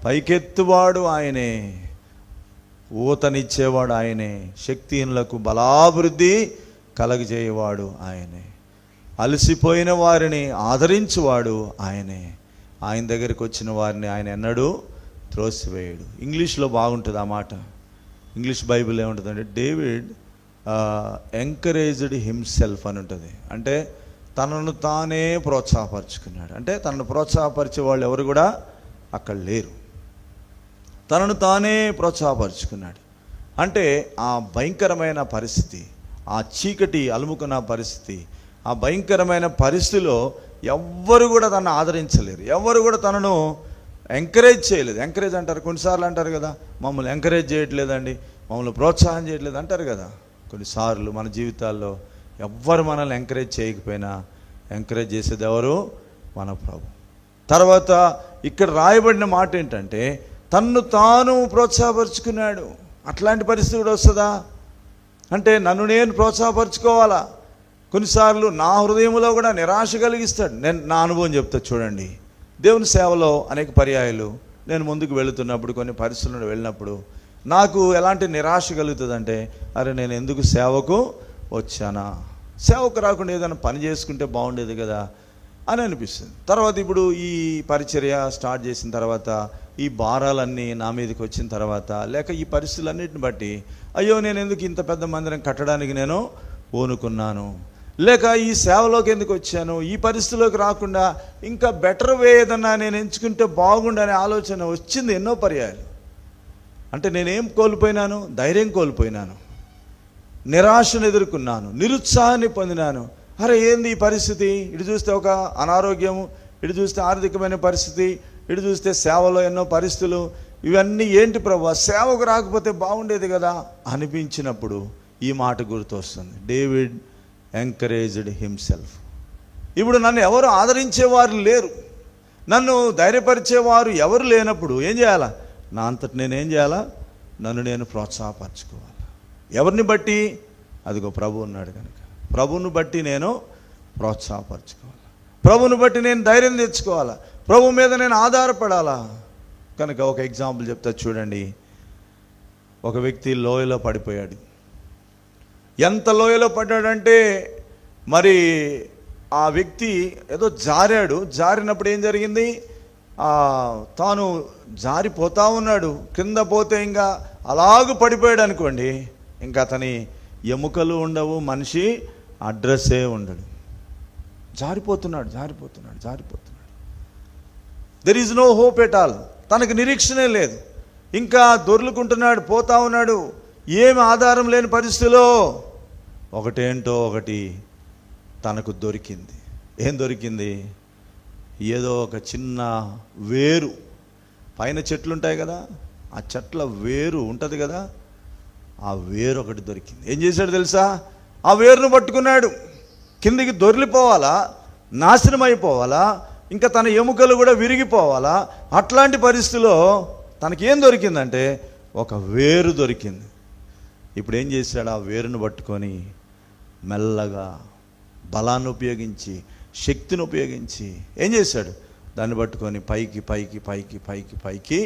పైకెత్తువాడు ఆయనే, ఊతనిచ్చేవాడు ఆయనే, శక్తిహీనులకు బలాభివృద్ధి కలగజేయవాడు ఆయనే, అలసిపోయిన వారిని ఆదరించువాడు ఆయనే. ఆయన దగ్గరికి వచ్చిన వారిని ఆయన ఎన్నడూ త్రోసివేయడు. ఇంగ్లీష్లో బాగుంటుంది ఆ మాట. ఇంగ్లీష్ బైబిల్ ఏముంటుందంటే డేవిడ్ ఎంకరేజ్డ్ హిమ్సెల్ఫ్ అని ఉంటుంది. అంటే తనను తానే ప్రోత్సాహపరుచుకున్నాడు. అంటే తనను ప్రోత్సాహపరిచే వాళ్ళు ఎవరు కూడా అక్కడ లేరు. తనను తానే ప్రోత్సాహపరుచుకున్నాడు. అంటే ఆ భయంకరమైన పరిస్థితి, ఆ చీకటి అలుముకున్న పరిస్థితి, ఆ భయంకరమైన పరిస్థితిలో ఎవ్వరు కూడా తనను ఆదరించలేరు, ఎవరు కూడా తనను ఎంకరేజ్ చేయలేదు. ఎంకరేజ్ అంటారు, కొన్నిసార్లు అంటారు కదా, మమ్మల్ని ఎంకరేజ్ చేయట్లేదండి, మమ్మల్ని ప్రోత్సాహం చేయట్లేదు అంటారు కదా. కొన్నిసార్లు మన జీవితాల్లో ఎవ్వరు మనల్ని ఎంకరేజ్ చేయకపోయినా ఎంకరేజ్ చేసేది ఎవరు? మన ప్రభు. తర్వాత ఇక్కడ రాయబడిన మాట ఏంటంటే తన్ను తాను ప్రోత్సాహపరుచుకున్నాడు. అట్లాంటి పరిస్థితి కూడా వస్తుందా? అంటే నన్ను నేను ప్రోత్సాహపరుచుకోవాలా? కొన్నిసార్లు నా హృదయంలో కూడా నిరాశ కలిగిస్తాడు. నా అనుభవం చెప్తా చూడండి. దేవుని సేవలో అనేక పర్యాయాలు నేను ముందుకు వెళుతున్నప్పుడు, కొన్ని పరిస్థితులను వెళ్ళినప్పుడు నాకు ఎలాంటి నిరాశ కలుగుతుందంటే, అరే నేను ఎందుకు సేవకు వచ్చానా? సేవకు రాకుండా ఏదైనా పని చేసుకుంటే బాగుండేది కదా అని అనిపిస్తుంది. తర్వాత ఇప్పుడు ఈ పరిచర్య స్టార్ట్ చేసిన తర్వాత, ఈ భారాలన్నీ నా మీదకి వచ్చిన తర్వాత, లేక ఈ పరిస్థితులన్నిటిని బట్టి అయ్యో నేను ఎందుకు ఇంత పెద్ద మందిరం కట్టడానికి నేను పూనుకున్నాను, లేక ఈ సేవలోకి ఎందుకు వచ్చాను, ఈ పరిస్థితిలోకి రాకుండా ఇంకా బెటర్ వే ఏదన్నా నేను ఎంచుకుంటే బాగుండనే ఆలోచన వచ్చింది ఎన్నో పర్యాయాలు. అంటే నేనేం కోల్పోయినాను? ధైర్యం కోల్పోయినాను, నిరాశను ఎదుర్కొన్నాను, నిరుత్సాహాన్ని పొందినాను. అరే ఏంది ఈ పరిస్థితి? ఇటు చూస్తే ఒక అనారోగ్యము, ఇటు చూస్తే ఆర్థికమైన పరిస్థితి, ఇటు చూస్తే సేవలో ఎన్నో పరిస్థితులు, ఇవన్నీ ఏంటి ప్రభువా, సేవకు రాకపోతే బాగుండేది కదా అనిపించినప్పుడు ఈ మాట గుర్తొస్తుంది. David encouraged himself. ఇప్పుడు నన్ను ఎవరు ఆదరించేవారు లేరు, నన్ను ధైర్యపరిచేవారు ఎవరు లేనప్పుడు ఏం చేయాలా? నా అంతటి నేనేం చేయాలా? నన్ను నేను ప్రోత్సాహపరచుకోవాలి. ఎవరిని బట్టి? అదిగో ప్రభు ఉన్నాడు కనుక ప్రభువును బట్టి నేను ప్రోత్సాహపరచుకోవాలి, ప్రభువును బట్టి నేను ధైర్యం తెచ్చుకోవాలా, ప్రభు మీద నేను ఆధారపడాలా. కనుక ఒక ఎగ్జాంపుల్ చెప్తా చూడండి. ఒక వ్యక్తి లోయలో పడిపోయాడు. ఎంత లోయలో పడ్డాడంటే మరి ఆ వ్యక్తి ఏదో జారినప్పుడు ఏం జరిగింది, తాను జారిపోతా ఉన్నాడు. కింద పోతే ఇంకా అలాగూ పడిపోయాడు అనుకోండి, ఇంకా అతని ఎముకలు ఉండవు, మనిషి అడ్రస్సే ఉండడు. జారిపోతున్నాడు. There is no hope at all. తనకు నిరీక్షణే లేదు. ఇంకా దొర్లుకుంటున్నాడు, పోతా ఉన్నాడు, ఏమి ఆధారం లేని పరిస్థితిలో ఒకటేంటో ఒకటి తనకు దొరికింది. ఏం దొరికింది? ఏదో ఒక చిన్న వేరు, పైన చెట్లు ఉంటాయి కదా, ఆ చెట్ల వేరు ఉంటుంది కదా, ఆ వేరు ఒకటి దొరికింది. ఏం చేశాడు తెలుసా? ఆ వేరును పట్టుకున్నాడు. కిందికి దొర్లిపోవాలా, నాశనం అయిపోవాలా, ఇంకా తన ఎముకలు కూడా విరిగిపోవాలా, అట్లాంటి పరిస్థితిలో తనకేం దొరికిందంటే ఒక వేరు దొరికింది. ఇప్పుడు ఏం చేశాడు? ఆ వేరును పట్టుకొని మెల్లగా బలాన్ని ఉపయోగించి, శక్తిని ఉపయోగించి ఏం చేశాడు? దాన్ని పట్టుకొని పైకి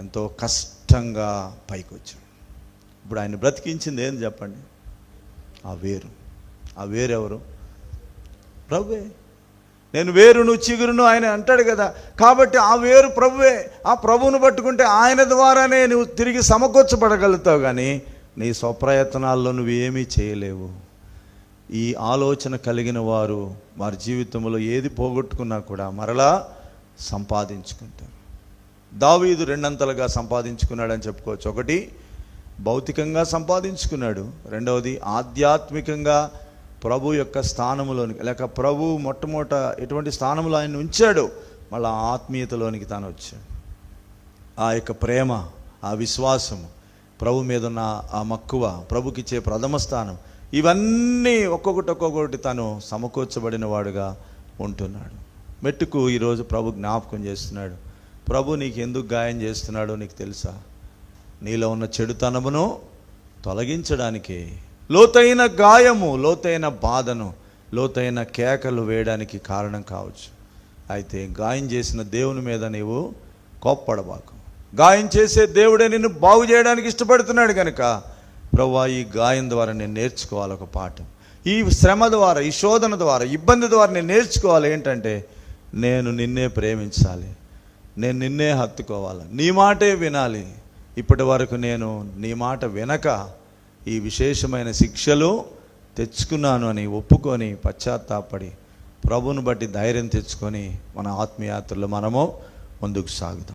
ఎంతో కష్టంగా పైకి వచ్చాడు. ఇప్పుడు ఆయన బ్రతికించింది ఏంది చెప్పండి? ఆ వేరు. ఆ వేరు ఎవరు? ప్రభువే. నేను వేరును చిగురును ఆయన అంటాడు కదా. కాబట్టి ఆ వేరు ప్రభువే. ఆ ప్రభువును పట్టుకుంటే ఆయన ద్వారానే నువ్వు తిరిగి సమకూర్చబడగలుగుతావు. కానీ నీ స్వప్రయత్నాల్లో నువ్వు ఏమీ చేయలేవు. ఈ ఆలోచన కలిగిన వారు వారి జీవితంలో ఏది పోగొట్టుకున్నా కూడా మరలా సంపాదించుకుంటారు. దావీదు రెండంతలుగా సంపాదించుకున్నాడని చెప్పుకోవచ్చు. ఒకటి, భౌతికంగా సంపాదించుకున్నాడు. రెండవది, ఆధ్యాత్మికంగా ప్రభు యొక్క స్థానంలోనికి, లేక ప్రభు మొట్టమొదట ఎటువంటి స్థానంలో ఆయన ఉంచాడు, మళ్ళీ ఆత్మీయతలోనికి తాను వచ్చాడు. ఆ యొక్క ప్రేమ, ఆ విశ్వాసము, ప్రభు మీద ఉన్న ఆ మక్కువ, ప్రభుకిచ్చే ప్రథమ స్థానం, ఇవన్నీ ఒక్కొక్కటి తను సమకూర్చబడిన వాడుగా ఉంటున్నాడు. మెట్టుకు ఈరోజు ప్రభు జ్ఞాపకం చేస్తున్నాడు. ప్రభు నీకు ఎందుకు గాయం చేస్తున్నాడో నీకు తెలుసా? నీలో ఉన్న చెడుతనమును తొలగించడానికే. లోతైన గాయము, లోతైన బాధను, లోతైన కేకలు వేయడానికి కారణం కావచ్చు. అయితే గాయం చేసిన దేవుని మీద నీవు కోప్పడబాకు. గాయం చేసే దేవుడే నిన్ను బాగు చేయడానికి ఇష్టపడుతున్నాడు కనుక ప్రభువా, ఈ గాయం ద్వారా నేను నేర్చుకోవాలి ఒక పాఠం. ఈ శ్రమ ద్వారా, ఈ శోధన ద్వారా, ఇబ్బంది ద్వారా నేను నేర్చుకోవాలి ఏంటంటే, నేను నిన్నే ప్రేమించాలి, నేను నిన్నే హత్తుకోవాలి, నీ మాటే వినాలి. ఇప్పటి వరకు నేను నీ మాట వినక ఈ విశేషమైన శిక్షలు తెచ్చుకున్నాను అని ఒప్పుకొని పశ్చాత్తాపడి ప్రభువును బట్టి ధైర్యం తెచ్చుకొని మన ఆత్మీయాత్రలో మనము ముందుకు సాగుతాం.